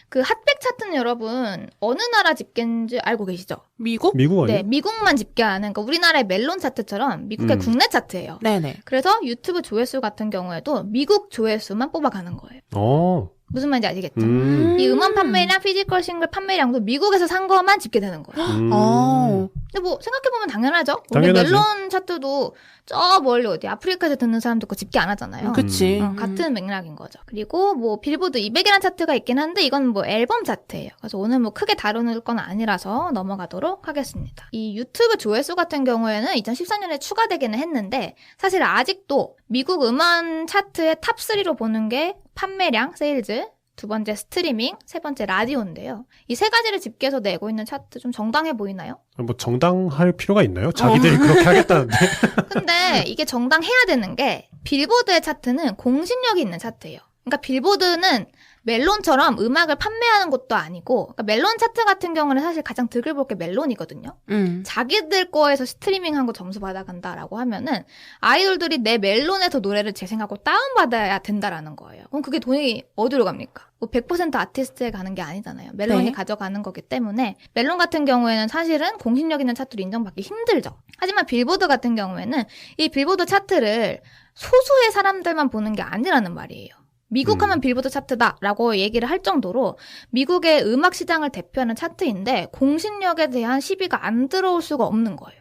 그 핫백 차트는 여러분 어느 나라 집계인지 알고 계시죠? 미국? 미국 아니에요? 네, 미국만 집계하는 그러니까 우리나라의 멜론 차트처럼 미국의 국내 차트예요. 네네. 그래서 유튜브 조회수 같은 경우에도 미국 조회수만 뽑아가는 거예요. 무슨 말인지 아시겠죠? 이 음원 판매량, 피지컬 싱글 판매량도 미국에서 산 거만 집계되는 거예요. 근데 뭐 생각해보면 당연하죠. 우리 멜론 차트도 저 멀리 어디 아프리카에서 듣는 사람도 그 집계 안 하잖아요. 그치. 같은 맥락인 거죠. 그리고 뭐 빌보드 200이라는 차트가 있긴 한데 이건 뭐 앨범 차트예요. 그래서 오늘 뭐 크게 다루는 건 아니라서 넘어가도록 하겠습니다. 이 유튜브 조회수 같은 경우에는 2014년에 추가되기는 했는데 사실 아직도 미국 음원 차트의 탑3로 보는 게 판매량, 세일즈, 두 번째 스트리밍, 세 번째 라디오인데요. 이 세 가지를 집계해서 내고 있는 차트 좀 정당해 보이나요? 뭐 정당할 필요가 있나요? 자기들이 그렇게 하겠다는데. 근데 이게 정당해야 되는 게 빌보드의 차트는 공신력이 있는 차트예요. 그러니까 빌보드는 멜론처럼 음악을 판매하는 것도 아니고 그러니까 멜론 차트 같은 경우는 사실 가장 득을 볼 게 멜론이거든요. 자기들 거에서 스트리밍한 거 점수 받아간다라고 하면은 아이돌들이 내 멜론에서 노래를 재생하고 다운받아야 된다라는 거예요. 그럼 그게 돈이 어디로 갑니까? 뭐 100% 아티스트에 가는 게 아니잖아요. 멜론이 가져가는 거기 때문에 멜론 같은 경우에는 사실은 공신력 있는 차트로 인정받기 힘들죠. 하지만 빌보드 같은 경우에는 이 빌보드 차트를 소수의 사람들만 보는 게 아니라는 말이에요. 미국 하면 빌보드 차트다라고 얘기를 할 정도로 미국의 음악 시장을 대표하는 차트인데 공신력에 대한 시비가 안 들어올 수가 없는 거예요.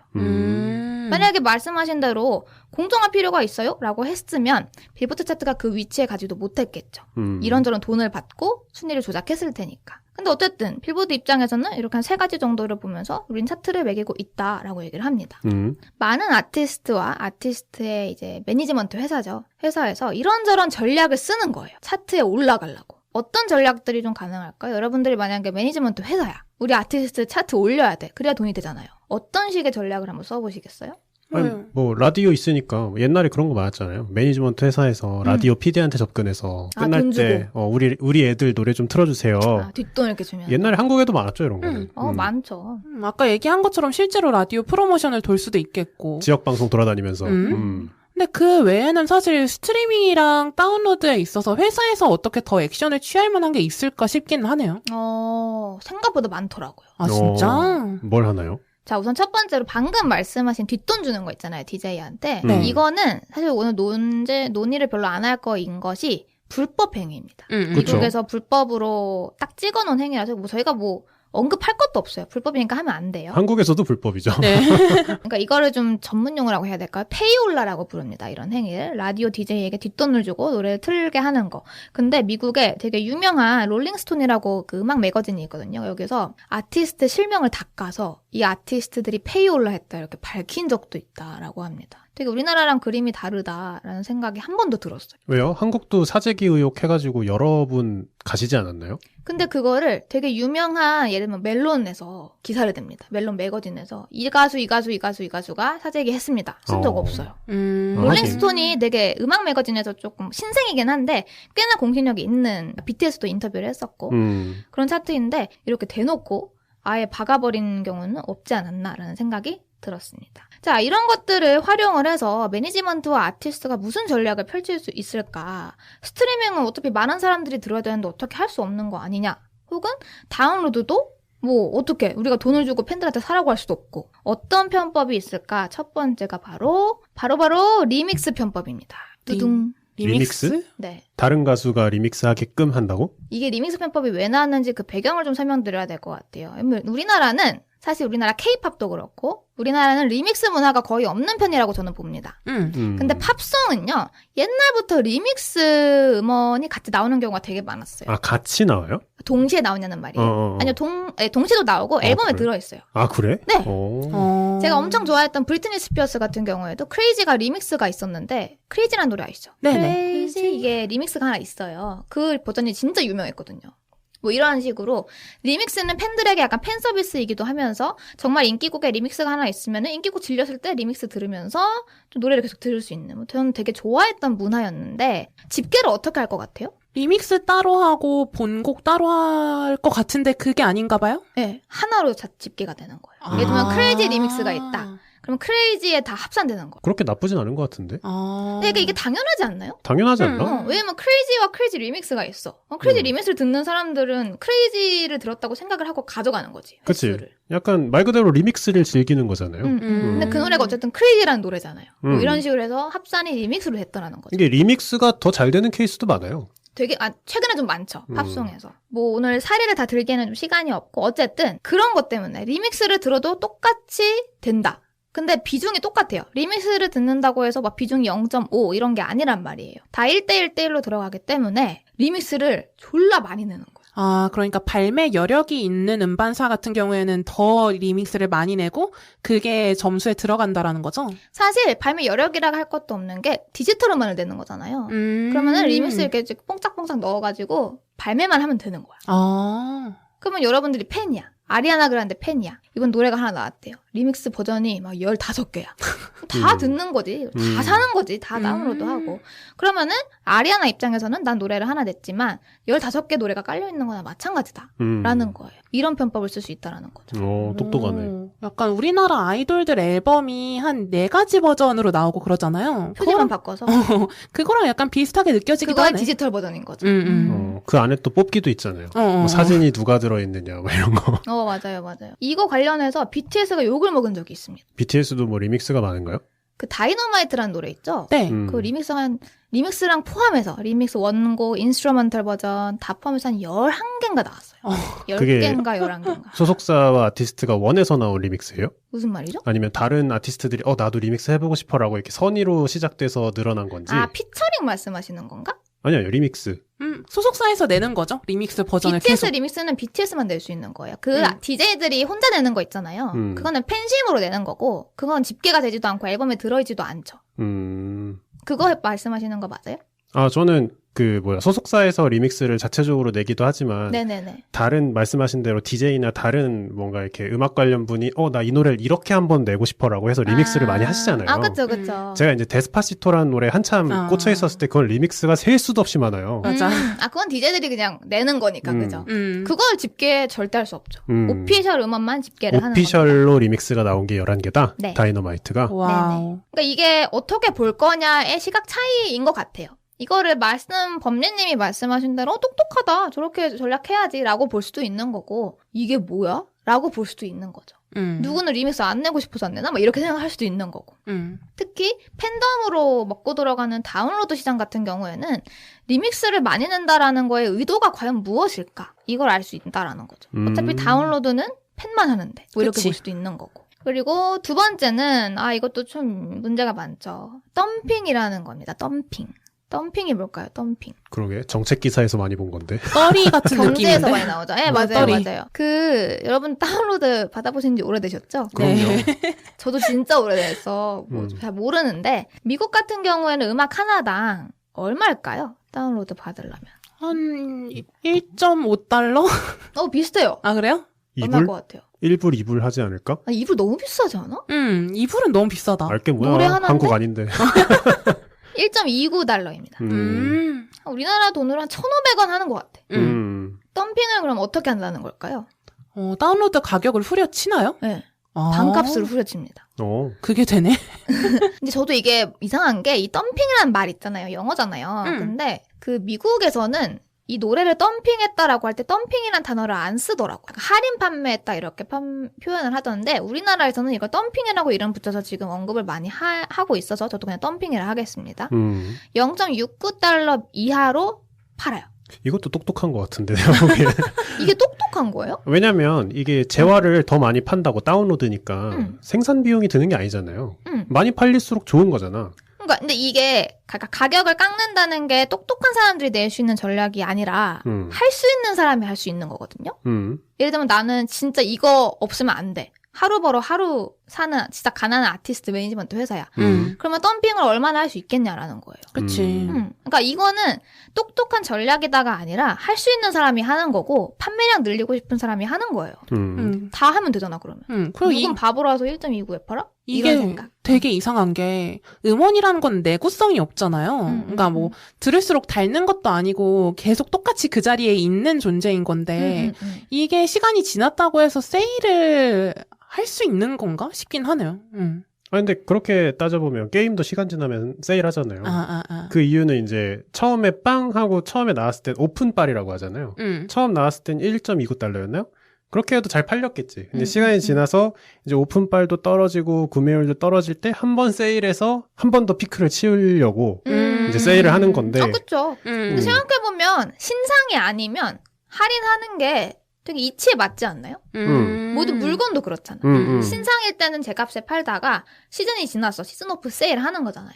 만약에 말씀하신 대로 공정할 필요가 있어요? 라고 했으면 빌보드 차트가 그 위치에 가지도 못했겠죠. 이런저런 돈을 받고 순위를 조작했을 테니까. 근데 어쨌든 빌보드 입장에서는 이렇게 한 3가지 정도를 보면서 우린 차트를 매기고 있다라고 얘기를 합니다. 많은 아티스트와 아티스트의 이제 매니지먼트 회사죠. 회사에서 이런저런 전략을 쓰는 거예요. 차트에 올라가려고. 어떤 전략들이 좀 가능할까요? 여러분들이 만약에 매니지먼트 회사야. 우리 아티스트 차트 올려야 돼. 그래야 돈이 되잖아요. 어떤 식의 전략을 한번 써보시겠어요? 아니, 뭐 라디오 있으니까 옛날에 그런 거 많았잖아요. 매니지먼트 회사에서 라디오 PD한테 접근해서 끝날 때 우리 애들 노래 좀 틀어주세요. 뒷돈 이렇게 주면. 옛날에 한국에도 많았죠 이런 거는. 많죠. 아까 얘기한 것처럼 실제로 라디오 프로모션을 돌 수도 있겠고. 지역 방송 돌아다니면서. 근데 그 외에는 사실 스트리밍이랑 다운로드에 있어서 회사에서 어떻게 더 액션을 취할 만한 게 있을까 싶기는 하네요. 생각보다 많더라고요. 아, 진짜? 뭘 하나요? 자, 우선 첫 번째로 방금 말씀하신 뒷돈 주는 거 있잖아요, DJ한테. 네. 이거는 사실 오늘 논의를 별로 안 할 거인 것이 불법 행위입니다. 미국에서 불법으로 딱 찍어놓은 행위라서 저희가 언급할 것도 없어요. 불법이니까 하면 안 돼요. 한국에서도 불법이죠. 네. 그러니까 이거를 좀 전문 용어라고 해야 될까요? 페이올라라고 부릅니다. 이런 행위를. 라디오 DJ에게 뒷돈을 주고 노래를 틀게 하는 거. 근데 미국에 되게 유명한 롤링스톤이라고 그 음악 매거진이 있거든요. 여기서 아티스트 실명을 닦아서 이 아티스트들이 페이올라 했다 이렇게 밝힌 적도 있다라고 합니다. 되게 우리나라랑 그림이 다르다라는 생각이 한 번도 들었어요. 왜요? 한국도 사재기 의혹 해가지고 여러 분 가시지 않았나요? 근데 그거를 되게 유명한 예를 들면 멜론에서 기사를 냅니다. 멜론 매거진에서 이 가수가 사재기 했습니다. 쓴 적 없어요. 롤링스톤이 되게 음악 매거진에서 조금 신생이긴 한데 꽤나 공신력이 있는 BTS도 인터뷰를 했었고 그런 차트인데 이렇게 대놓고 아예 박아버린 경우는 없지 않았나라는 생각이 들었습니다. 자, 이런 것들을 활용을 해서 매니지먼트와 아티스트가 무슨 전략을 펼칠 수 있을까? 스트리밍은 어차피 많은 사람들이 들어야 되는데 어떻게 할 수 없는 거 아니냐? 혹은 다운로드도 어떻게 우리가 돈을 주고 팬들한테 사라고 할 수도 없고 어떤 편법이 있을까? 첫 번째가 바로 리믹스 편법입니다. 두둥. 리믹스? 네. 다른 가수가 리믹스 하게끔 한다고? 이게 리믹스 편법이 왜 나왔는지 그 배경을 좀 설명드려야 될 것 같아요. 우리나라는 사실 우리나라 K-팝도 그렇고 우리나라는 리믹스 문화가 거의 없는 편이라고 저는 봅니다. 근데 팝송은요. 옛날부터 리믹스 음원이 같이 나오는 경우가 되게 많았어요. 아, 같이 나와요? 동시에 나오냐는 말이에요. 아니요, 동시에도 나오고 앨범에 그래? 들어있어요. 아, 그래? 네. 제가 엄청 좋아했던 브리트니 스피어스 같은 경우에도 크레이지가 리믹스가 있었는데 크레이지라는 노래 아시죠? 네네. 크레이지 이게 리믹스가 하나 있어요. 그 버전이 진짜 유명했거든요. 이런 식으로 리믹스는 팬들에게 약간 팬 서비스이기도 하면서 정말 인기곡에 리믹스가 하나 있으면 인기곡 질렸을 때 리믹스 들으면서 좀 노래를 계속 들을 수 있는 저는 되게 좋아했던 문화였는데 집계를 어떻게 할 것 같아요? 리믹스 따로 하고 본곡 따로 할 것 같은데 그게 아닌가 봐요? 네, 하나로 집계가 되는 거예요. 예를 들면 크레이지 리믹스가 있다. 그럼 크레이지에 다 합산되는 거예요. 그렇게 나쁘진 않은 것 같은데? 그러니까 이게 당연하지 않나요? 당연하지 않나? 왜냐면 크레이지와 크레이지 리믹스가 있어. 크레이지 리믹스를 듣는 사람들은 크레이지를 들었다고 생각을 하고 가져가는 거지. 그치. 횟수를. 약간 말 그대로 리믹스를 즐기는 거잖아요. 근데 그 노래가 어쨌든 크레이지라는 노래잖아요. 이런 식으로 해서 합산이 리믹스로 됐더라는 거죠. 이게 리믹스가 더 잘 되는 케이스도 많아요. 되게 최근에 좀 많죠. 팝송에서. 오늘 사례를 다 들기에는 좀 시간이 없고 어쨌든 그런 것 때문에 리믹스를 들어도 똑같이 된다. 근데 비중이 똑같아요. 리믹스를 듣는다고 해서 막 비중이 0.5 이런 게 아니란 말이에요. 다 1대1대1로 들어가기 때문에 리믹스를 졸라 많이 내는 거예요. 아, 그러니까 발매 여력이 있는 음반사 같은 경우에는 더 리믹스를 많이 내고 그게 점수에 들어간다라는 거죠? 사실 발매 여력이라고 할 것도 없는 게 디지털 음반을 내는 거잖아요. 그러면은 리믹스 이렇게 뽕짝뽕짝 넣어가지고 발매만 하면 되는 거야. 그러면 여러분들이 팬이야. 아리아나 그란데 팬이야. 이번 노래가 하나 나왔대요. 리믹스 버전이 막 15개야. 다 듣는 거지. 다 사는 거지. 다 다운로드하고. 그러면은 아리아나 입장에서는 난 노래를 하나 냈지만 15개 노래가 깔려있는 거나 마찬가지다. 라는 거예요. 이런 편법을 쓸 수 있다라는 거죠. 똑똑하네. 약간 우리나라 아이돌들 앨범이 한 4가지 버전으로 나오고 그러잖아요. 표지만 바꿔서. 그거랑 약간 비슷하게 느껴지기도 그거의 하네. 디지털 버전인 거죠. 그 안에 또 뽑기도 있잖아요. 뭐 사진이 누가 들어있느냐 뭐 이런 거. 맞아요. 이거 관련해서 BTS가 욕을 먹은 적이 있습니다. BTS도 뭐 리믹스가 많은가요? 그 다이너마이트라는 노래 있죠? 네. 그 리믹스랑 포함해서 리믹스 원곡, 인스트루먼털 버전 다 포함해서 한 11개인가 나왔어요. 10개인가 11개인가. 소속사와 아티스트가 원해서 나온 리믹스예요? 무슨 말이죠? 아니면 다른 아티스트들이 나도 리믹스 해보고 싶어라고 이렇게 선의로 시작돼서 늘어난 건지. 피처링 말씀하시는 건가? 아니요, 리믹스. 소속사에서 내는 거죠. 리믹스 버전을 BTS 계속. 리믹스는 BTS만 낼 수 있는 거예요. DJ들이 혼자 내는 거 있잖아요. 그거는 팬심으로 내는 거고 그건 집계가 되지도 않고 앨범에 들어있지도 않죠. 그거 그거 말씀하시는 거 맞아요? 저는 소속사에서 리믹스를 자체적으로 내기도 하지만 네네네. 다른 말씀하신 대로 DJ나 다른 뭔가 이렇게 음악 관련 분이 나 이 노래를 이렇게 한번 내고 싶어라고 해서 리믹스를 많이 하시잖아요. 그쵸. 제가 이제 데스파시토라는 노래 한참 꽂혀 있었을 때 그건 리믹스가 셀 수도 없이 많아요. 맞아. 그건 DJ들이 그냥 내는 거니까 그죠. 그걸 집계 절대 할 수 없죠. 오피셜 음원만 집계를 하는 거죠. 오피셜로 리믹스가 나온 게 11개다? 네. 다이너마이트가? 와우. 그러니까 이게 어떻게 볼 거냐의 시각 차이인 것 같아요. 이거를 범례님이 말씀하신 대로 똑똑하다. 저렇게 전략해야지 라고 볼 수도 있는 거고 이게 뭐야? 라고 볼 수도 있는 거죠. 누구는 리믹스 안 내고 싶어서 안 내나? 막 이렇게 생각할 수도 있는 거고. 특히 팬덤으로 먹고 들어가는 다운로드 시장 같은 경우에는 리믹스를 많이 낸다라는 거에 의도가 과연 무엇일까? 이걸 알 수 있다라는 거죠. 어차피 다운로드는 팬만 하는데 뭐 이렇게 볼 수도 있는 거고. 그리고 두 번째는 이것도 좀 문제가 많죠. 덤핑이라는 겁니다. 덤핑이 뭘까요? 덤핑. 그러게 정책 기사에서 많이 본 건데. 떨이 같은 느낌인데. 경제에서 많이 나오죠. 네, 맞아요. 떨이. 맞아요. 여러분 다운로드 받아보신 지 오래되셨죠? 그럼요. 저도 진짜 오래돼서 잘 모르는데 미국 같은 경우에는 음악 하나당 얼마일까요? 다운로드 받으려면. 한 1.5달러? 비슷해요. 그래요? 얼마일 것 같아요? 1불, 2불 하지 않을까? 2불 너무 비싸지 않아? 2불은 너무 비싸다. 알게 뭐야. 노래 하나인데? 한국 아닌데. 1.29달러입니다. 우리나라 돈으로 한 1,500원 하는 것 같아. 덤핑을 그럼 어떻게 한다는 걸까요? 다운로드 가격을 후려치나요? 네. 반값으로 후려칩니다. 그게 되네? 근데 저도 이게 이상한 게 이 덤핑이라는 말 있잖아요. 영어잖아요. 근데 미국에서는 이 노래를 덤핑했다라고 할 때 덤핑이란 단어를 안 쓰더라고요. 할인 판매했다 이렇게 표현을 하던데 우리나라에서는 이걸 덤핑이라고 이름 붙여서 지금 언급을 많이 하고 있어서 저도 그냥 덤핑이라 하겠습니다. 0.69달러 이하로 팔아요. 이것도 똑똑한 것 같은데 내가 보기에. 이게 똑똑한 거예요? 왜냐면 이게 재화를 더 많이 판다고 다운로드니까 생산 비용이 드는 게 아니잖아요. 많이 팔릴수록 좋은 거잖아. 그러니까 근데 이게 가격을 깎는다는 게 똑똑한 사람들이 낼 수 있는 전략이 아니라 할 수 있는 사람이 할 수 있는 거거든요. 예를 들면 나는 진짜 이거 없으면 안 돼. 하루 벌어 하루 사는 진짜 가난한 아티스트 매니지먼트 회사야. 그러면 덤핑을 얼마나 할 수 있겠냐라는 거예요. 그치. 그러니까 이거는 똑똑한 전략이다가 아니라 할 수 있는 사람이 하는 거고 판매량 늘리고 싶은 사람이 하는 거예요. 다 하면 되잖아 그러면. 그리고 누군 바보라서 1.29에 팔아? 이게 이런 생각. 되게 이상한 게 음원이라는 건 내구성이 없잖아요. 그러니까 뭐 들을수록 닳는 것도 아니고 계속 똑같이 그 자리에 있는 존재인 건데 이게 시간이 지났다고 해서 세일을 할 수 있는 건가 싶긴 하네요. 근데 그렇게 따져보면 게임도 시간 지나면 세일하잖아요. 그 이유는 이제 처음에 빵 하고 처음에 나왔을 땐 오픈빨이라고 하잖아요. 처음 나왔을 땐 1.29달러였나요? 그렇게 해도 잘 팔렸겠지. 근데 시간이 지나서 이제 오픈빨도 떨어지고 구매율도 떨어질 때 한 번 세일해서 한 번 더 피크를 치우려고 이제 세일을 하는 건데. 그쵸. 근데 생각해보면 신상이 아니면 할인하는 게 되게 이치에 맞지 않나요? 모든 물건도 그렇잖아. 신상일 때는 제값에 팔다가 시즌이 지나서 시즌 오프 세일 하는 거잖아요.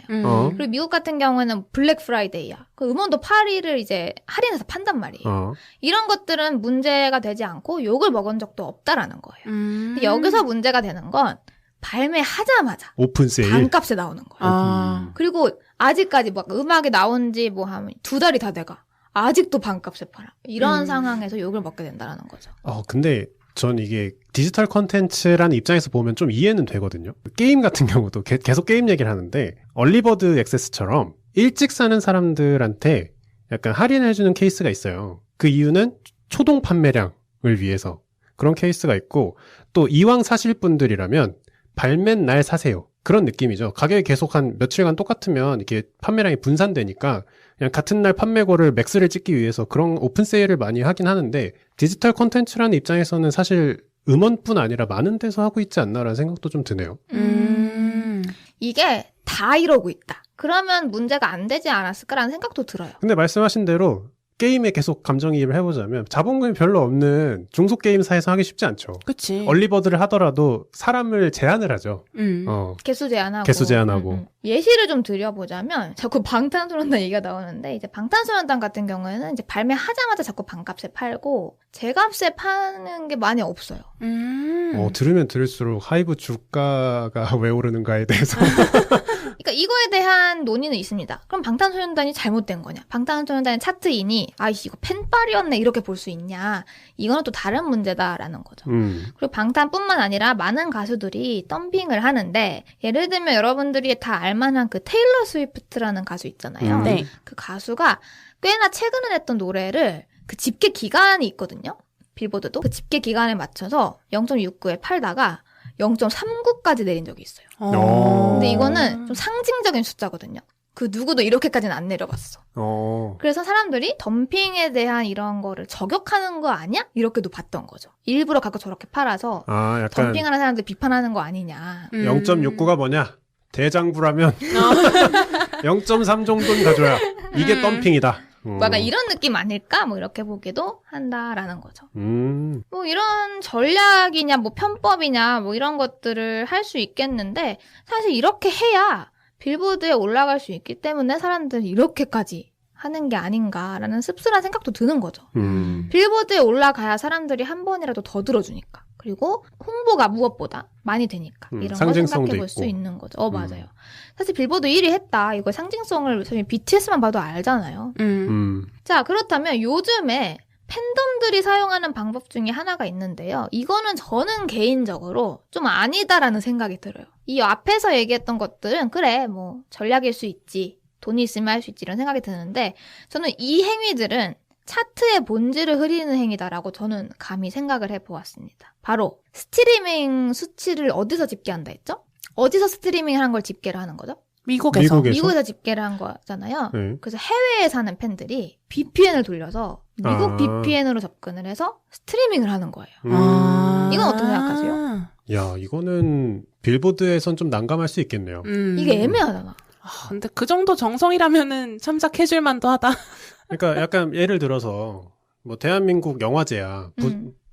그리고 미국 같은 경우에는 블랙 프라이데이야. 그 음원도 8일을 이제 할인해서 판단 말이에요. 이런 것들은 문제가 되지 않고 욕을 먹은 적도 없다라는 거예요. 근데 여기서 문제가 되는 건 발매하자마자 오픈 세일 반값에 나오는 거예요. 그리고 아직까지 막 음악이 나온 지 뭐 한 2달이 다 돼가. 아직도 반값에 팔아. 이런 상황에서 욕을 먹게 된다는 거죠. 근데 전 이게 디지털 콘텐츠라는 입장에서 보면 좀 이해는 되거든요. 게임 같은 경우도 계속 게임 얘기를 하는데 얼리버드 액세스처럼 일찍 사는 사람들한테 약간 할인해주는 케이스가 있어요. 그 이유는 초동 판매량을 위해서 그런 케이스가 있고 또 이왕 사실 분들이라면 발매 날 사세요. 그런 느낌이죠. 가격이 계속 한 며칠간 똑같으면 이게 판매량이 분산되니까 그냥 같은 날 판매고를 맥스를 찍기 위해서 그런 오픈 세일을 많이 하긴 하는데 디지털 콘텐츠라는 입장에서는 사실 음원뿐 아니라 많은 데서 하고 있지 않나라는 생각도 좀 드네요. 이게 다 이러고 있다. 그러면 문제가 안 되지 않았을까라는 생각도 들어요. 근데 말씀하신 대로 게임에 계속 감정이입을 해보자면 자본금이 별로 없는 중소게임사에서 하기 쉽지 않죠. 그치. 얼리버드를 하더라도 사람을 제한을 하죠. 개수 제한하고. 개수 제한하고. 예시를 좀 드려보자면 자꾸 방탄소년단 얘기가 나오는데 이제 방탄소년단 같은 경우에는 이제 발매하자마자 자꾸 반값에 팔고 제값에 파는 게 많이 없어요. 들으면 들을수록 하이브 주가가 왜 오르는가에 대해서 그러니까 이거에 대한 논의는 있습니다. 그럼 방탄소년단이 잘못된 거냐? 방탄소년단의 차트인이 아이씨 이거 펜빨이었네 이렇게 볼 수 있냐? 이거는 또 다른 문제다라는 거죠. 그리고 방탄뿐만 아니라 많은 가수들이 덤핑을 하는데 예를 들면 여러분들이 다 알만한 그 테일러 스위프트라는 가수 있잖아요. 네. 그 가수가 꽤나 최근에 냈던 노래를 그 집계 기간이 있거든요. 빌보드도 그 집계 기간에 맞춰서 0.69에 팔다가 0.39까지 내린 적이 있어요. 근데 이거는 좀 상징적인 숫자거든요. 그 누구도 이렇게까지는 안 내려갔어. 그래서 사람들이 덤핑에 대한 이런 거를 저격하는 거 아니야? 이렇게도 봤던 거죠. 일부러 갖고 저렇게 팔아서 약간 덤핑하는 사람들 비판하는 거 아니냐. 0.69가 뭐냐? 대장부라면 0.3 정도는 가져야 이게 덤핑이다. 약간 이런 느낌 아닐까? 뭐 이렇게 보기도 한다라는 거죠. 뭐 이런 전략이냐, 뭐 편법이냐, 뭐 이런 것들을 할 수 있겠는데 사실 이렇게 해야 빌보드에 올라갈 수 있기 때문에 사람들이 이렇게까지 하는 게 아닌가라는 씁쓸한 생각도 드는 거죠. 빌보드에 올라가야 사람들이 한 번이라도 더 들어주니까. 그리고 홍보가 무엇보다 많이 되니까 이런 거 생각해 볼 수 있는 거죠. 맞아요. 사실 빌보드 1위 했다. 이거 상징성을 저희 BTS만 봐도 알잖아요. 자, 그렇다면 요즘에 팬덤들이 사용하는 방법 중에 하나가 있는데요. 이거는 저는 개인적으로 좀 아니다라는 생각이 들어요. 이 앞에서 얘기했던 것들은 그래 뭐 전략일 수 있지. 돈이 있으면 할 수 있지 이런 생각이 드는데 저는 이 행위들은 차트의 본질을 흐리는 행위다라고 저는 감히 생각을 해보았습니다. 바로 스트리밍 수치를 어디서 집계한다 했죠? 어디서 스트리밍을 한 걸 집계를 하는 거죠? 미국에서 집계를 한 거잖아요. 그래서 해외에 사는 팬들이 VPN을 돌려서 미국 VPN으로 접근을 해서 스트리밍을 하는 거예요. 이건 어떻게 생각하세요? 야, 이거는 빌보드에선 좀 난감할 수 있겠네요. 이게 애매하잖아. 근데 그 정도 정성이라면은 참작해줄 만도 하다. 그러니까 약간 예를 들어서 뭐 대한민국 영화제야.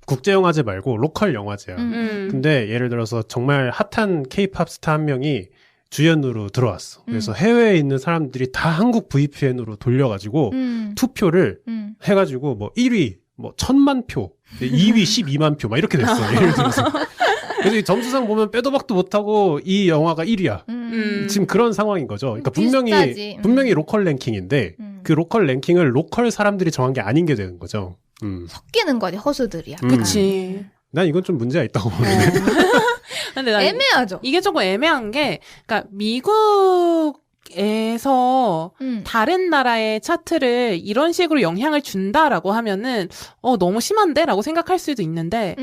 국제영화제 말고 로컬 영화제야. 근데 예를 들어서 정말 핫한 케이팝 스타 한 명이 주연으로 들어왔어. 그래서 해외에 있는 사람들이 다 한국 VPN으로 돌려가지고 투표를 해가지고 뭐 1위 뭐 1000만 표, 2위 12만 표 막 이렇게 됐어. 예를 들어서. 그래서 이 점수상 보면 빼도 박도 못하고 이 영화가 1위야. 지금 그런 상황인 거죠. 그러니까 분명히 로컬 랭킹인데 그 로컬 랭킹을 로컬 사람들이 정한 게 아닌 게 되는 거죠. 섞이는 거지, 허수들이야. 그치. 난 이건 좀 문제가 있다고 보는데. 근데 난 애매하죠. 이게 조금 애매한 게, 그러니까 미국에서 다른 나라의 차트를 이런 식으로 영향을 준다라고 하면은 너무 심한데라고 생각할 수도 있는데.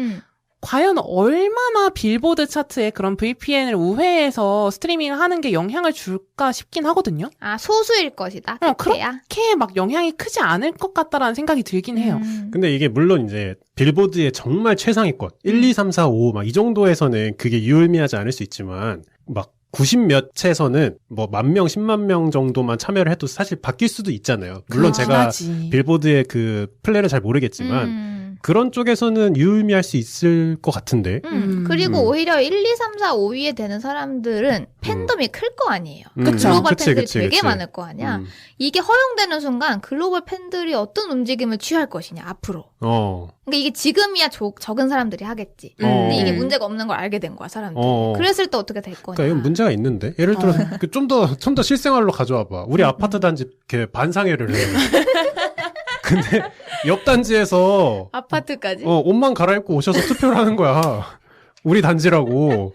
과연 얼마나 빌보드 차트에 그런 VPN을 우회해서 스트리밍을 하는 게 영향을 줄까 싶긴 하거든요. 소수일 것이다. 그렇게 막 영향이 크지 않을 것 같다라는 생각이 들긴 해요. 근데 이게 물론 이제 빌보드의 정말 최상위권 1, 2, 3, 4, 5 막 이 정도에서는 그게 유의미하지 않을 수 있지만 막 90몇 채에서는 뭐 10,000명, 10만 명 정도만 참여를 해도 사실 바뀔 수도 있잖아요. 물론 제가 빌보드의 그 플랜을 잘 모르겠지만 그런 쪽에서는 유의미할 수 있을 것 같은데. 그리고 오히려 1, 2, 3, 4, 5위에 되는 사람들은 팬덤이 클 거 아니에요. 그쵸. 글로벌 팬들이 되게 많을 거 아니야. 이게 허용되는 순간 글로벌 팬들이 어떤 움직임을 취할 것이냐, 앞으로. 그러니까 이게 지금이야 적은 사람들이 하겠지. 근데 이게 문제가 없는 걸 알게 된 거야, 사람들이. 그랬을 때 어떻게 될 거냐. 그러니까 이건 문제가 있는데. 예를 들어 좀 더 실생활로 가져와 봐. 우리 아파트 단지 이렇게 반상회를 해. 근데 옆 단지에서 아파트까지 옷만 갈아입고 오셔서 투표를 하는 거야. 우리 단지라고.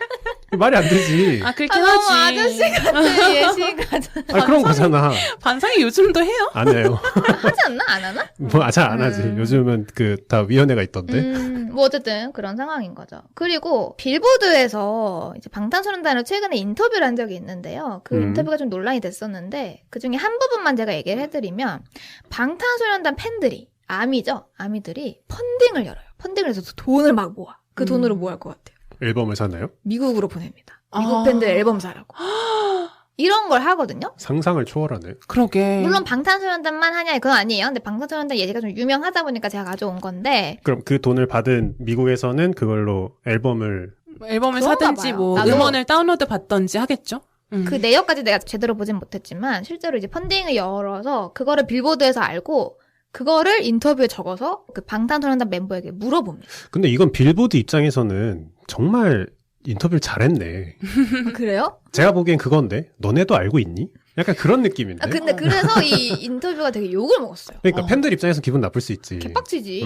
말이 안 되지. 그렇긴 하지. 너무 아저씨 같은 예시가. 그런 거잖아. 반상회 요즘도 해요? 안 해요. 하지 않나? 안 하나? 뭐 잘 안 하지. 요즘은 다 위원회가 있던데. 뭐 어쨌든 그런 상황인 거죠. 그리고 빌보드에서 이제 방탄소년단으로 최근에 인터뷰를 한 적이 있는데요. 그 인터뷰가 좀 논란이 됐었는데 그 중에 한 부분만 제가 얘기를 해드리면 방탄소년단 팬들이 아미들이 펀딩을 열어요. 펀딩을 해서 돈을 막 모아. 그 돈으로 뭐 할 것 같아요? 앨범을 사나요? 미국으로 보냅니다. 미국 팬들 앨범 사라고. 이런 걸 하거든요. 상상을 초월하네. 그러게. 물론 방탄소년단만 하냐 그건 아니에요. 근데 방탄소년단 얘기가 좀 유명하다 보니까 제가 가져온 건데. 그럼 그 돈을 받은 미국에서는 그걸로 앨범을 사든지 뭐 음원을 다운로드 받던지 하겠죠. 그 내역까지 내가 제대로 보진 못했지만 실제로 이제 펀딩을 열어서 그거를 빌보드에서 알고 그거를 인터뷰에 적어서 그 방탄소년단 멤버에게 물어봅니다. 근데 이건 빌보드 입장에서는 정말 인터뷰를 잘했네. 그래요? 제가 보기엔 그건데 너네도 알고 있니? 약간 그런 느낌인데. 근데 그래서 이 인터뷰가 되게 욕을 먹었어요. 그러니까 팬들 입장에서 기분 나쁠 수 있지. 개빡치지.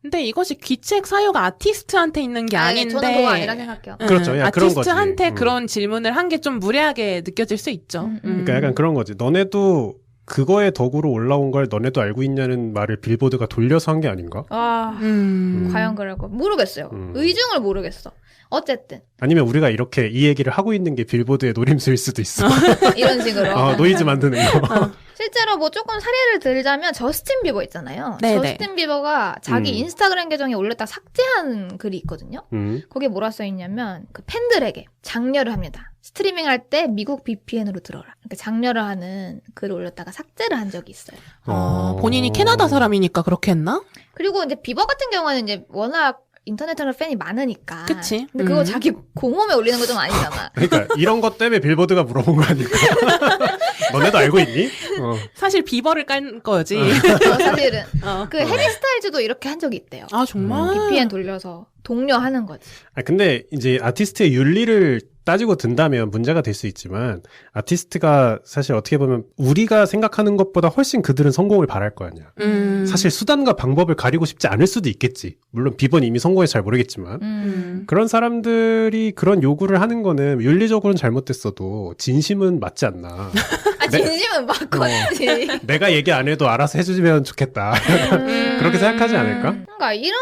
근데 이것이 귀책 사유가 아티스트한테 있는 게 아닌데. 저는 그거 아니라 생각해요. 그렇죠. 아티스트한테 그런 질문을 한 게 좀 무례하게 느껴질 수 있죠. 그러니까 약간 그런 거지. 너네도 그거에 덕으로 올라온 걸 너네도 알고 있냐는 말을 빌보드가 돌려서 한 게 아닌가? 과연 그럴까? 모르겠어요. 의중을 모르겠어. 어쨌든. 아니면 우리가 이렇게 이 얘기를 하고 있는 게 빌보드의 노림수일 수도 있어. 이런 식으로. 노이즈 만드는 거. 실제로 뭐 조금 사례를 들자면 저스틴 비버 있잖아요. 네네. 저스틴 비버가 자기 인스타그램 계정에 올렸다 삭제한 글이 있거든요. 거기에 뭐라 써있냐면 그 팬들에게 장려를 합니다. 스트리밍 할 때 미국 VPN으로 들어라. 이렇게 장려를 하는 글을 올렸다가 삭제를 한 적이 있어요. 본인이 캐나다 사람이니까 그렇게 했나? 그리고 이제 비버 같은 경우는 이제 워낙 인터넷으로 팬이 많으니까. 그치. 근데 그거 자기 공홈에 올리는 거 좀 아니잖아. 그러니까 이런 것 때문에 빌보드가 물어본 거 아닐까? 너네도 알고 있니? 사실 비버를 깐 거지. 사실은. 그 해리 스타일즈도 이렇게 한 적이 있대요. 아, 정말? VPN 돌려서 독려하는 거지. 근데 이제 아티스트의 윤리를 따지고 든다면 문제가 될 수 있지만 아티스트가 사실 어떻게 보면 우리가 생각하는 것보다 훨씬 그들은 성공을 바랄 거 아니야. 사실 수단과 방법을 가리고 싶지 않을 수도 있겠지. 물론 비번 이미 성공해서 잘 모르겠지만 그런 사람들이 그런 요구를 하는 거는 윤리적으로는 잘못됐어도 진심은 맞지 않나. 진심은 맞거지. 내가 얘기 안 해도 알아서 해주면 좋겠다. 그렇게 생각하지 않을까? 그러니까 이런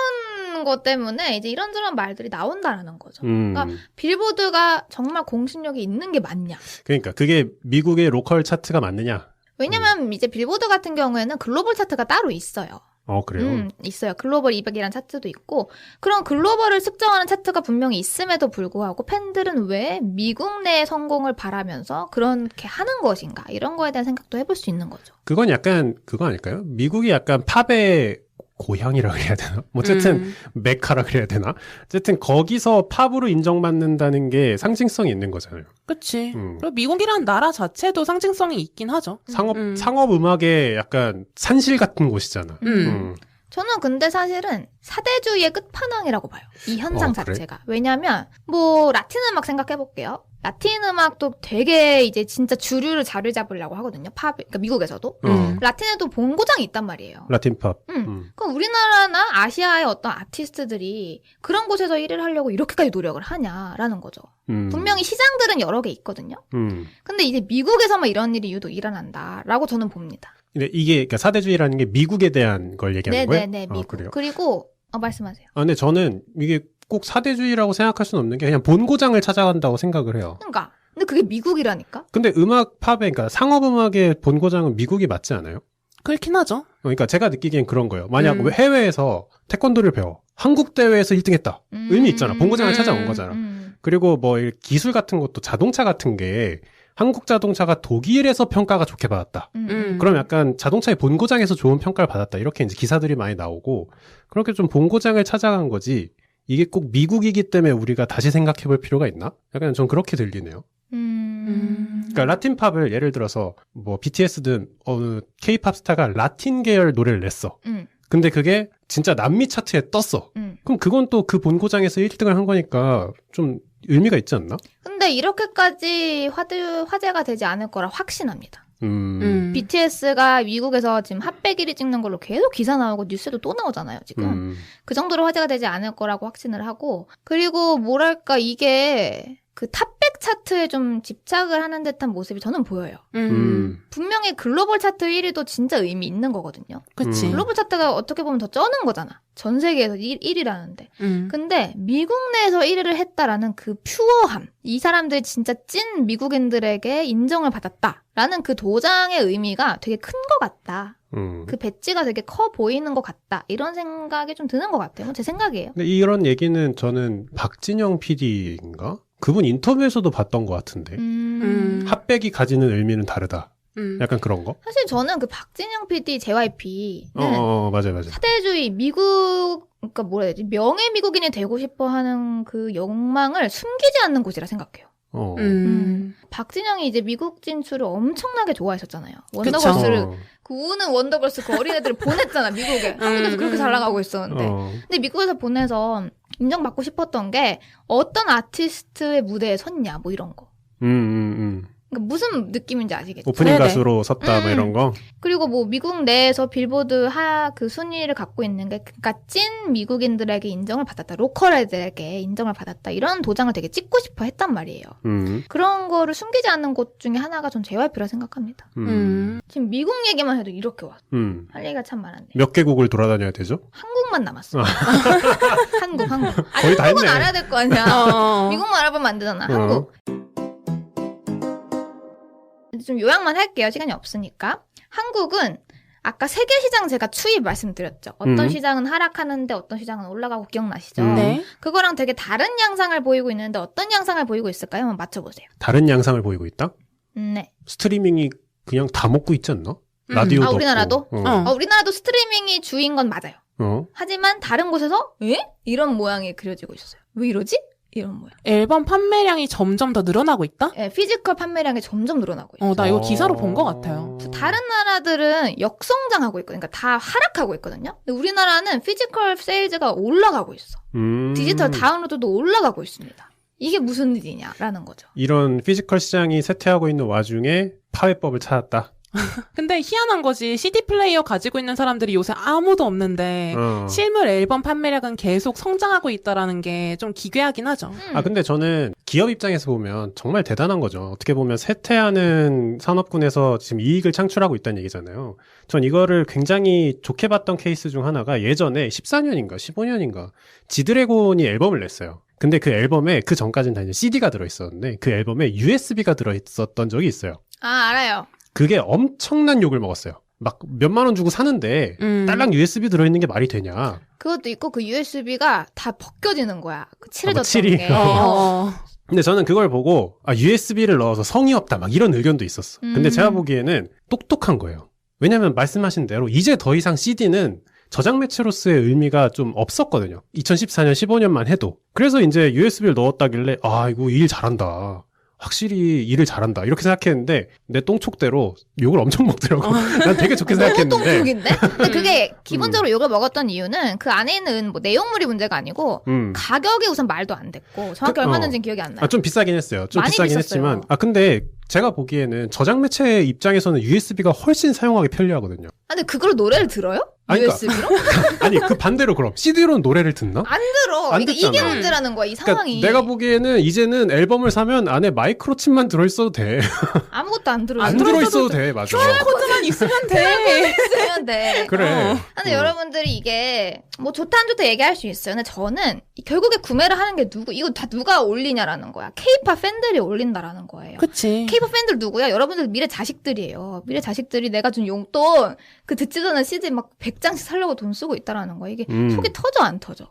것 때문에 이제 이런저런 말들이 나온다라는 거죠. 그러니까 빌보드가 정말 공신력이 있는 게 맞냐? 그러니까 그게 미국의 로컬 차트가 맞느냐? 왜냐면 이제 빌보드 같은 경우에는 글로벌 차트가 따로 있어요. 그래요? 있어요. 글로벌 200이라는 차트도 있고 그런 글로벌을 측정하는 차트가 분명히 있음에도 불구하고 팬들은 왜 미국 내의 성공을 바라면서 그렇게 하는 것인가? 이런 거에 대한 생각도 해볼 수 있는 거죠. 그건 약간 그거 아닐까요? 미국이 약간 팝의 고향이라 그래야 되나? 뭐 어쨌든 메카라 그래야 되나? 어쨌든 거기서 팝으로 인정받는다는 게 상징성이 있는 거잖아요. 그치. 그리고 미국이라는 나라 자체도 상징성이 있긴 하죠. 상업 음악의 약간 산실 같은 곳이잖아. 저는 근데 사실은 사대주의의 끝판왕이라고 봐요. 이 현상 자체가. 그래? 왜냐면 뭐 라틴 음악 생각해 볼게요. 라틴 음악도 되게 이제 진짜 주류를 자리 잡으려고 하거든요. 팝, 그러니까 미국에서도. 라틴에도 본고장이 있단 말이에요. 라틴 팝. 그럼 우리나라나 아시아의 어떤 아티스트들이 그런 곳에서 일을 하려고 이렇게까지 노력을 하냐라는 거죠. 분명히 시장들은 여러 개 있거든요. 근데 이제 미국에서만 이런 일이 유독 일어난다라고 저는 봅니다. 근데 이게 그러니까 사대주의라는 게 미국에 대한 걸 얘기하는 거예요? 네네네, 미국. 그래요? 그리고 말씀하세요. 근데 저는 이게 꼭 사대주의라고 생각할 수는 없는 게 그냥 본고장을 찾아간다고 생각을 해요. 그러니까. 근데 그게 미국이라니까? 근데 음악 팝에, 그러니까 상업음악의 본고장은 미국이 맞지 않아요? 그렇긴 하죠. 그러니까 제가 느끼기엔 그런 거예요. 만약 해외에서 태권도를 배워. 한국 대회에서 1등 했다. 의미 있잖아. 본고장을 찾아온 거잖아. 그리고 뭐 기술 같은 것도 자동차 같은 게 한국 자동차가 독일에서 평가가 좋게 받았다. 그럼 약간 자동차의 본고장에서 좋은 평가를 받았다. 이렇게 이제 기사들이 많이 나오고 그렇게 좀 본고장을 찾아간 거지. 이게 꼭 미국이기 때문에 우리가 다시 생각해 볼 필요가 있나? 약간 전 그렇게 들리네요. 그러니까 라틴 팝을 예를 들어서 뭐 BTS든 어느 K-팝 스타가 라틴 계열 노래를 냈어. 근데 그게 진짜 남미 차트에 떴어. 그럼 그건 또 그 본고장에서 1등을 한 거니까 좀 의미가 있지 않나? 근데 이렇게까지 화제가 되지 않을 거라 확신합니다. BTS가 미국에서 지금 핫백 1위 찍는 걸로 계속 기사 나오고 뉴스에도 또 나오잖아요, 지금. 그 정도로 화제가 되지 않을 거라고 확신을 하고. 그리고 뭐랄까, 이게 그 탑백 차트에 좀 집착을 하는 듯한 모습이 저는 보여요. 분명히 글로벌 차트 1위도 진짜 의미 있는 거거든요. 그치. 글로벌 차트가 어떻게 보면 더 쩌는 거잖아. 전 세계에서 1위라는데. 근데 미국 내에서 1위를 했다라는 그 퓨어함. 이 사람들이 진짜 찐 미국인들에게 인정을 받았다라는 그 도장의 의미가 되게 큰 것 같다. 그 배지가 되게 커 보이는 것 같다. 이런 생각이 좀 드는 것 같아요. 제 생각이에요. 근데 이런 얘기는 저는 박진영 PD인가? 그분 인터뷰에서도 봤던 것 같은데. 핫백이 가지는 의미는 다르다. 약간 그런 거? 사실 저는 그 박진영 PD JYP는 맞아요. 사대주의 미국 그러니까 뭐라 해야 되지? 명예 미국인이 되고 싶어 하는 그 욕망을 숨기지 않는 곳이라 생각해요. 박진영이 이제 미국 진출을 엄청나게 좋아했었잖아요. 원더걸스를 그 우는 원더걸스 그 어린애들을 보냈잖아 미국에. 한국에서 그렇게 잘 나가고 있었는데. 근데 미국에서 보내서 인정받고 싶었던 게 어떤 아티스트의 무대에 섰냐 뭐 이런 거. 그러니까 무슨 느낌인지 아시겠죠? 오프닝 가수로 섰다 뭐 이런 거. 그리고 뭐 미국 내에서 빌보드 그 순위를 갖고 있는 게 그러니까 찐 미국인들에게 인정을 받았다. 로컬애들에게 인정을 받았다. 이런 도장을 되게 찍고 싶어 했단 말이에요. 그런 거를 숨기지 않는 곳 중에 하나가 전 JYP라 생각합니다. 지금 미국 얘기만 해도 이렇게 왔어. 할 얘기가 참 많은데. 몇 개국을 돌아다녀야 되죠? 한국만 남았어. 한국. 거의 다 한국은 했네. 알아야 될 거 아니야. 미국만 알아보면 안 되잖아. 한국. 좀 요약만 할게요. 시간이 없으니까. 한국은 아까 세계 시장 제가 추이 말씀드렸죠. 어떤 시장은 하락하는데 어떤 시장은 올라가고 기억나시죠? 네. 그거랑 되게 다른 양상을 보이고 있는데 어떤 양상을 보이고 있을까요? 한번 맞춰보세요. 다른 양상을 보이고 있다? 네. 스트리밍이 그냥 다 먹고 있지 않나? 라디오도 우리나라도? 없고. 우리나라도 스트리밍이 주인 건 맞아요. 하지만 다른 곳에서 이런 모양이 그려지고 있었어요. 왜 이러지? 이런 모양. 앨범 판매량이 점점 더 늘어나고 있다? 네, 피지컬 판매량이 점점 늘어나고 있어요. 나 이거 기사로 본 것 같아요. 다른 나라들은 역성장하고 있거든요. 그러니까 다 하락하고 있거든요. 근데 우리나라는 피지컬 세일즈가 올라가고 있어. 디지털 다운로드도 올라가고 있습니다. 이게 무슨 일이냐라는 거죠. 이런 피지컬 시장이 쇠퇴하고 있는 와중에 파회법을 찾았다. 근데 희한한 거지. CD 플레이어 가지고 있는 사람들이 요새 아무도 없는데 실물 앨범 판매량은 계속 성장하고 있다라는 게 좀 기괴하긴 하죠. 근데 저는 기업 입장에서 보면 정말 대단한 거죠. 어떻게 보면 쇠퇴하는 산업군에서 지금 이익을 창출하고 있다는 얘기잖아요. 전 이거를 굉장히 좋게 봤던 케이스 중 하나가 예전에 14년인가 15년인가 지드래곤이 앨범을 냈어요. 근데 그 앨범에 그 전까지는 다 이제 CD가 들어있었는데 그 앨범에 USB가 들어있었던 적이 있어요. 알아요. 그게 엄청난 욕을 먹었어요. 막 몇만 원 주고 사는데 딸랑 USB 들어있는 게 말이 되냐. 그것도 있고 그 USB가 다 벗겨지는 거야. 그 칠해졌던 칠이. 게. 근데 저는 그걸 보고 USB를 넣어서 성의 없다 막 이런 의견도 있었어. 근데 제가 보기에는 똑똑한 거예요. 왜냐면 말씀하신 대로 이제 더 이상 CD는 저장 매체로서의 의미가 좀 없었거든요. 2014년, 15년만 해도. 그래서 이제 USB를 넣었다길래 이거 일 잘한다. 확실히 일을 잘한다 이렇게 생각했는데 내 똥촉대로 욕을 엄청 먹더라고. 난 되게 좋게 생각했는데. 너무 똥촉인데? 근데 그게 기본적으로 욕을 먹었던 이유는 그 안에 있는 뭐 내용물이 문제가 아니고 가격이 우선 말도 안 됐고 정확히 얼마인지는 기억이 안 나요. 좀 비싸긴 했어요. 좀 많이 비싸긴 비쌌어요. 했지만 근데 제가 보기에는 저장 매체 입장에서는 USB가 훨씬 사용하기 편리하거든요. 근데 그걸로 노래를 들어요? USB로? 아니 그 반대로 그럼 CD로는 노래를 듣나? 안 들어. 안 이게 듣잖아. 문제라는 거야 이 상황이. 그러니까 내가 보기에는 이제는 앨범을 사면 안에 마이크로칩만 들어있어도 돼. 아무것도 안 들어. 안 들어있어도 돼. 맞아. QR코드만 있으면 돼. 쓰면 돼. 그래. 근데 여러분들이 이게 뭐 좋다 안 좋다 얘기할 수 있어요. 근데 저는 결국에 구매를 하는 게 이거 다 누가 올리냐라는 거야. K-pop 팬들이 올린다라는 거예요. 그치. K-pop 팬들 누구야? 여러분들 미래 자식들이에요. 미래 자식들이 내가 준 용돈 그 듣지도 않은 CD 막 100장씩 사려고 돈 쓰고 있다라는 거야. 이게 속이 터져 안 터져.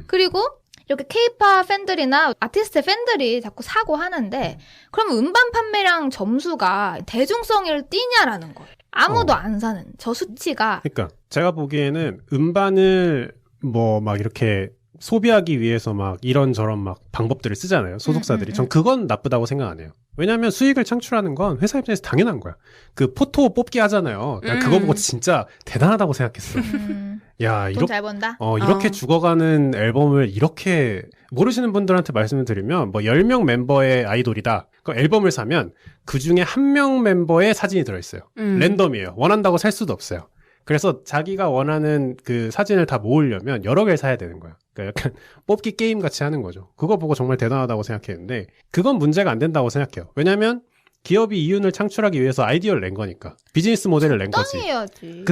그리고 이렇게 K-pop 팬들이나 아티스트 팬들이 자꾸 사고 하는데 그럼 음반 판매량 점수가 대중성을 띠냐라는 거예요. 아무도 안 사는 저 수치가. 그러니까 제가 보기에는 음반을 뭐 막 이렇게 소비하기 위해서 막 이런저런 막 방법들을 쓰잖아요. 소속사들이. 전 그건 나쁘다고 생각 안 해요. 왜냐하면 수익을 창출하는 건 회사 입장에서 당연한 거야. 그 포토 뽑기 하잖아요. 난 그거 보고 진짜 대단하다고 생각했어. 야, 돈 잘 번다? 이렇게 죽어가는 앨범을 이렇게 모르시는 분들한테 말씀을 드리면 뭐 10명 멤버의 아이돌이다. 그 앨범을 사면 그 중에 1명 멤버의 사진이 들어있어요. 랜덤이에요. 원한다고 살 수도 없어요. 그래서 자기가 원하는 그 사진을 다 모으려면 여러 개를 사야 되는 거야. 그러니까 약간 뽑기 게임 같이 하는 거죠. 그거 보고 정말 대단하다고 생각했는데 그건 문제가 안 된다고 생각해요. 왜냐면 기업이 이윤을 창출하기 위해서 아이디어를 낸 거니까. 비즈니스 모델을 낸 거지. 해야지.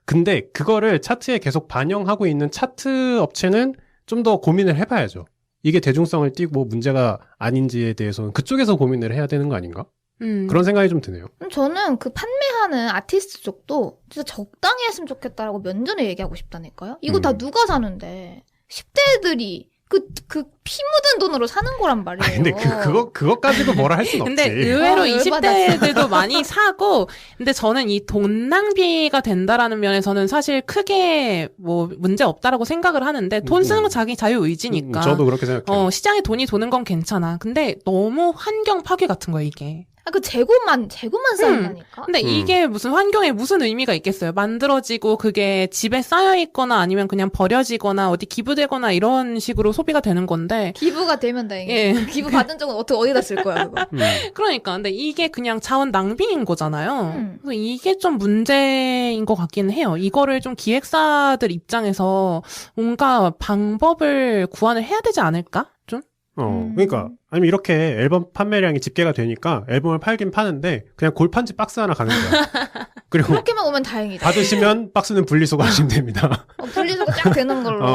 근데 그거를 차트에 계속 반영하고 있는 차트 업체는 좀 더 고민을 해봐야죠. 이게 대중성을 띠고 문제가 아닌지에 대해서는 그쪽에서 고민을 해야 되는 거 아닌가? 그런 생각이 좀 드네요. 저는 그 판매하는 아티스트 쪽도 진짜 적당히 했으면 좋겠다라고 면전에 얘기하고 싶다니까요. 이거 다 누가 사는데 10대들이 그 피 묻은 돈으로 사는 거란 말이에요. 근데 그것 가지고 뭐라 할 순 없지. 근데 의외로 20대들도 많이 사고, 근데 저는 이 돈 낭비가 된다라는 면에서는 사실 크게 뭐 문제 없다라고 생각을 하는데, 돈 쓰는 건 자기 자유 의지니까. 저도 그렇게 생각해요. 시장에 돈이 도는 건 괜찮아. 근데 너무 환경 파괴 같은 거야, 이게. 그 재고만 쌓인다니까. 근데 이게 무슨 환경에 무슨 의미가 있겠어요? 만들어지고 그게 집에 쌓여 있거나 아니면 그냥 버려지거나 어디 기부되거나 이런 식으로 소비가 되는 건데. 기부가 되면 다행이에요. 예. 기부 받은 적은 어디다 쓸 거야, 그거. 그러니까 근데 이게 그냥 자원 낭비인 거잖아요. 그래서 이게 좀 문제인 것 같기는 해요. 이거를 좀 기획사들 입장에서 뭔가 방법을 구안을 해야 되지 않을까? 좀? 그러니까 아니면 이렇게 앨범 판매량이 집계가 되니까 앨범을 팔긴 파는데 그냥 골판지 박스 하나 가는 거야. 그리고 그렇게만 오면 다행이다. 받으시면 박스는 분리수거 하시면 됩니다. 분리수거 쫙 되는 걸로.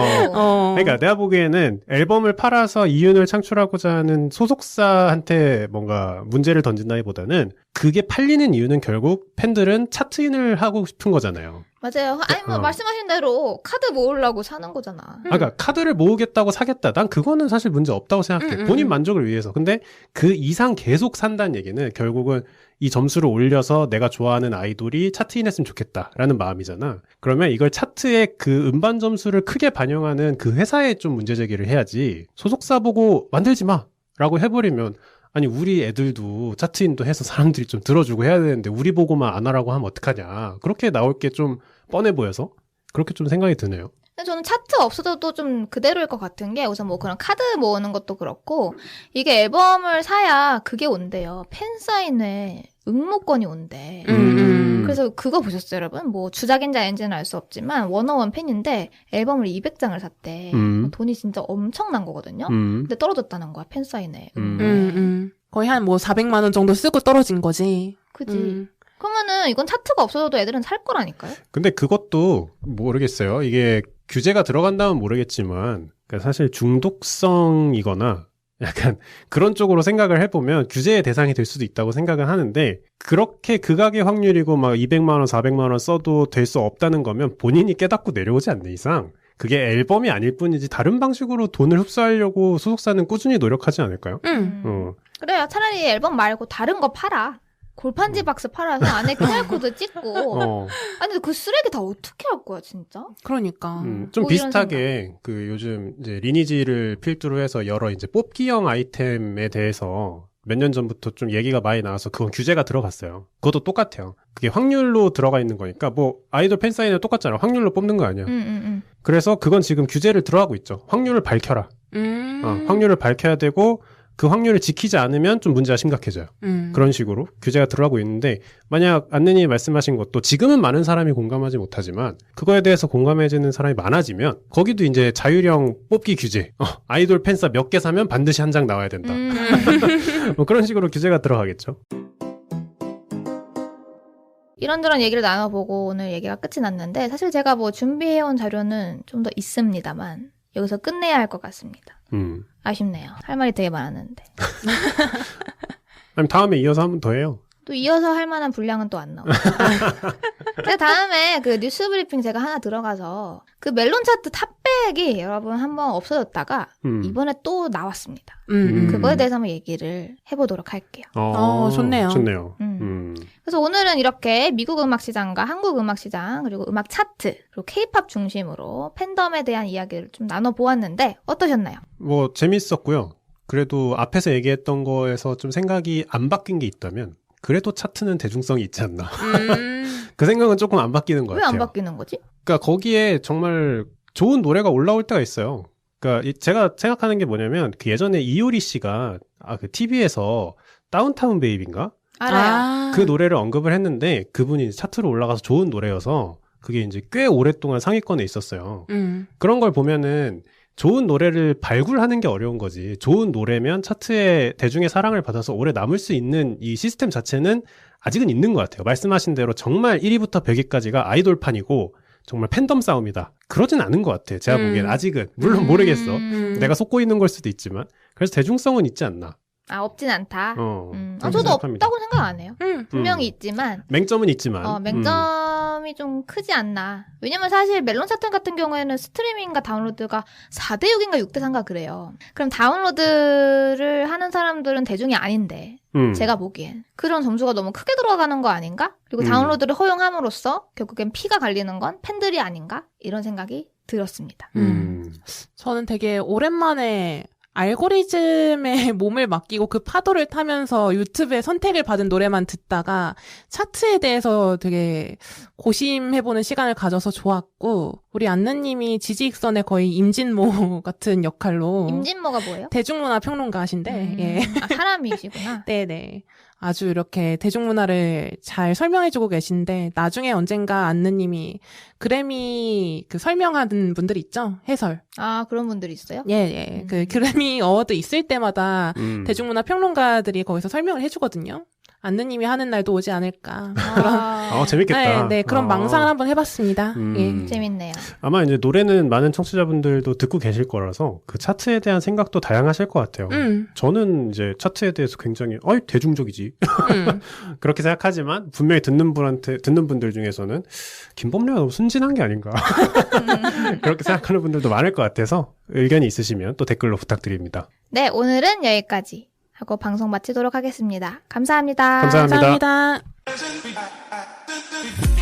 그러니까 내가 보기에는 앨범을 팔아서 이윤을 창출하고자 하는 소속사한테 뭔가 문제를 던진다기보다는 그게 팔리는 이유는 결국 팬들은 차트인을 하고 싶은 거잖아요. 맞아요. 아니 뭐 말씀하신 대로 카드 모으려고 사는 거잖아. 그러니까 카드를 모으겠다고 사겠다. 난 그거는 사실 문제 없다고 생각해. 본인 만족을 위해서. 근데 그 이상 계속 산다는 얘기는 결국은 이 점수를 올려서 내가 좋아하는 아이돌이 차트인했으면 좋겠다라는 마음이잖아. 그러면 이걸 차트의 그 음반 점수를 크게 반영하는 그 회사에 좀 문제 제기를 해야지. 소속사 보고 만들지 마 라고 해버리면 아니 우리 애들도 차트인도 해서 사람들이 좀 들어주고 해야 되는데 우리 보고만 안 하라고 하면 어떡하냐. 그렇게 나올 게 좀 뻔해 보여서 그렇게 좀 생각이 드네요. 근데 저는 차트 없어도 좀 그대로일 것 같은 게 우선 뭐 그런 카드 모으는 것도 그렇고 이게 앨범을 사야 그게 온대요. 팬사인회 응모권이 온대. 그래서 그거 보셨어요, 여러분? 뭐 주작인지 아닌지는 알 수 없지만 워너원 팬인데 앨범을 200장을 샀대. 돈이 진짜 엄청난 거거든요. 근데 떨어졌다는 거야, 팬사인회. 거의 한 뭐 400만 원 정도 쓰고 떨어진 거지. 그지. 그러면은 이건 차트가 없어도 애들은 살 거라니까요? 근데 그것도 모르겠어요. 이게 규제가 들어간다면 모르겠지만 그러니까 사실 중독성이거나 약간 그런 쪽으로 생각을 해보면 규제의 대상이 될 수도 있다고 생각을 하는데 그렇게 극악의 확률이고 막 200만 원, 400만 원 써도 될 수 없다는 거면 본인이 깨닫고 내려오지 않는 이상 그게 앨범이 아닐 뿐이지 다른 방식으로 돈을 흡수하려고 소속사는 꾸준히 노력하지 않을까요? 그래요. 차라리 앨범 말고 다른 거 팔아. 골판지 박스 팔아서 안에 QR코드 찍고. 아니, 근데 그 쓰레기 다 어떻게 할 거야, 진짜? 그러니까. 좀 뭐 비슷하게, 그 요즘 이제 리니지를 필두로 해서 여러 이제 뽑기형 아이템에 대해서 몇 년 전부터 좀 얘기가 많이 나와서 그건 규제가 들어갔어요. 그것도 똑같아요. 그게 확률로 들어가 있는 거니까 뭐 아이돌 팬사인회 똑같잖아. 확률로 뽑는 거 아니야. 그래서 그건 지금 규제를 들어가고 있죠. 확률을 밝혀라. 확률을 밝혀야 되고 그 확률을 지키지 않으면 좀 문제가 심각해져요. 그런 식으로 규제가 들어가고 있는데 만약 안내님이 말씀하신 것도 지금은 많은 사람이 공감하지 못하지만 그거에 대해서 공감해주는 사람이 많아지면 거기도 이제 자율형 뽑기 규제 아이돌 팬사 몇 개 사면 반드시 한 장 나와야 된다. 뭐 그런 식으로 규제가 들어가겠죠. 이런저런 얘기를 나눠보고 오늘 얘기가 끝이 났는데 사실 제가 뭐 준비해온 자료는 좀 더 있습니다만 여기서 끝내야 할 것 같습니다. 아쉽네요. 할 말이 되게 많았는데. 아니, 다음에 이어서 한 번 더 해요. 또 이어서 할 만한 분량은 또 안 나와요. 제가 다음에 그 뉴스 브리핑 제가 하나 들어가서 그 멜론 차트 탑백이 여러분 한번 없어졌다가 이번에 또 나왔습니다. 그거에 대해서 한번 얘기를 해보도록 할게요. 좋네요. 좋네요. 그래서 오늘은 이렇게 미국 음악 시장과 한국 음악 시장 그리고 음악 차트 그리고 K-팝 중심으로 팬덤에 대한 이야기를 좀 나눠보았는데 어떠셨나요? 뭐 재밌었고요. 그래도 앞에서 얘기했던 거에서 좀 생각이 안 바뀐 게 있다면 그래도 차트는 대중성이 있지 않나. 그 생각은 조금 안 바뀌는 것 같아요. 왜 안 바뀌는 거지? 그러니까 거기에 정말 좋은 노래가 올라올 때가 있어요. 그러니까 제가 생각하는 게 뭐냐면 그 예전에 이효리 씨가 그 TV에서 다운타운 베이비인가? 알아요. 그 노래를 언급을 했는데 그분이 차트로 올라가서 좋은 노래여서 그게 이제 꽤 오랫동안 상위권에 있었어요. 그런 걸 보면은 좋은 노래를 발굴하는 게 어려운 거지. 좋은 노래면 차트에 대중의 사랑을 받아서 오래 남을 수 있는 이 시스템 자체는 아직은 있는 것 같아요. 말씀하신 대로 정말 1위부터 100위까지가 아이돌판이고 정말 팬덤 싸움이다. 그러진 않은 것 같아. 제가 보기엔 아직은. 물론 모르겠어. 내가 속고 있는 걸 수도 있지만. 그래서 대중성은 있지 않나. 없진 않다. 저도 생각합니다. 없다고 생각 안 해요. 분명히 있지만. 맹점은 있지만. 맹점이 점이 좀 크지 않나. 왜냐면 사실 멜론 차트 같은 경우에는 스트리밍과 다운로드가 4대 6인가 6대 3가 그래요. 그럼 다운로드를 하는 사람들은 대중이 아닌데 제가 보기엔 그런 점수가 너무 크게 들어가는 거 아닌가? 그리고 다운로드를 허용함으로써 결국엔 피가 갈리는 건 팬들이 아닌가? 이런 생각이 들었습니다. 저는 되게 오랜만에 알고리즘에 몸을 맡기고 그 파도를 타면서 유튜브에 선택을 받은 노래만 듣다가 차트에 대해서 되게 고심해보는 시간을 가져서 좋았고, 우리 안느님이 지지익선의 거의 임진모 같은 역할로. 임진모가 뭐예요? 대중문화 평론가신데, 예. 아, 사람이시구나. 네네. 아주 이렇게 대중문화를 잘 설명해주고 계신데, 나중에 언젠가 안느님이 그래미 그 설명하는 분들 있죠? 해설. 아, 그런 분들이 있어요? 예. 그 그래미 어워드 있을 때마다 대중문화 평론가들이 거기서 설명을 해주거든요. 안느님이 하는 날도 오지 않을까. 그런. 재밌겠다. 네, 그런 망상을 한번 해봤습니다. 예. 재밌네요. 아마 이제 노래는 많은 청취자분들도 듣고 계실 거라서 그 차트에 대한 생각도 다양하실 것 같아요. 저는 이제 차트에 대해서 굉장히, 대중적이지. 그렇게 생각하지만 분명히 듣는 분들 중에서는 김범래가 너무 순진한 게 아닌가. 그렇게 생각하는 분들도 많을 것 같아서 의견이 있으시면 또 댓글로 부탁드립니다. 네, 오늘은 여기까지 하고 방송 마치도록 하겠습니다. 감사합니다. 감사합니다. 감사합니다.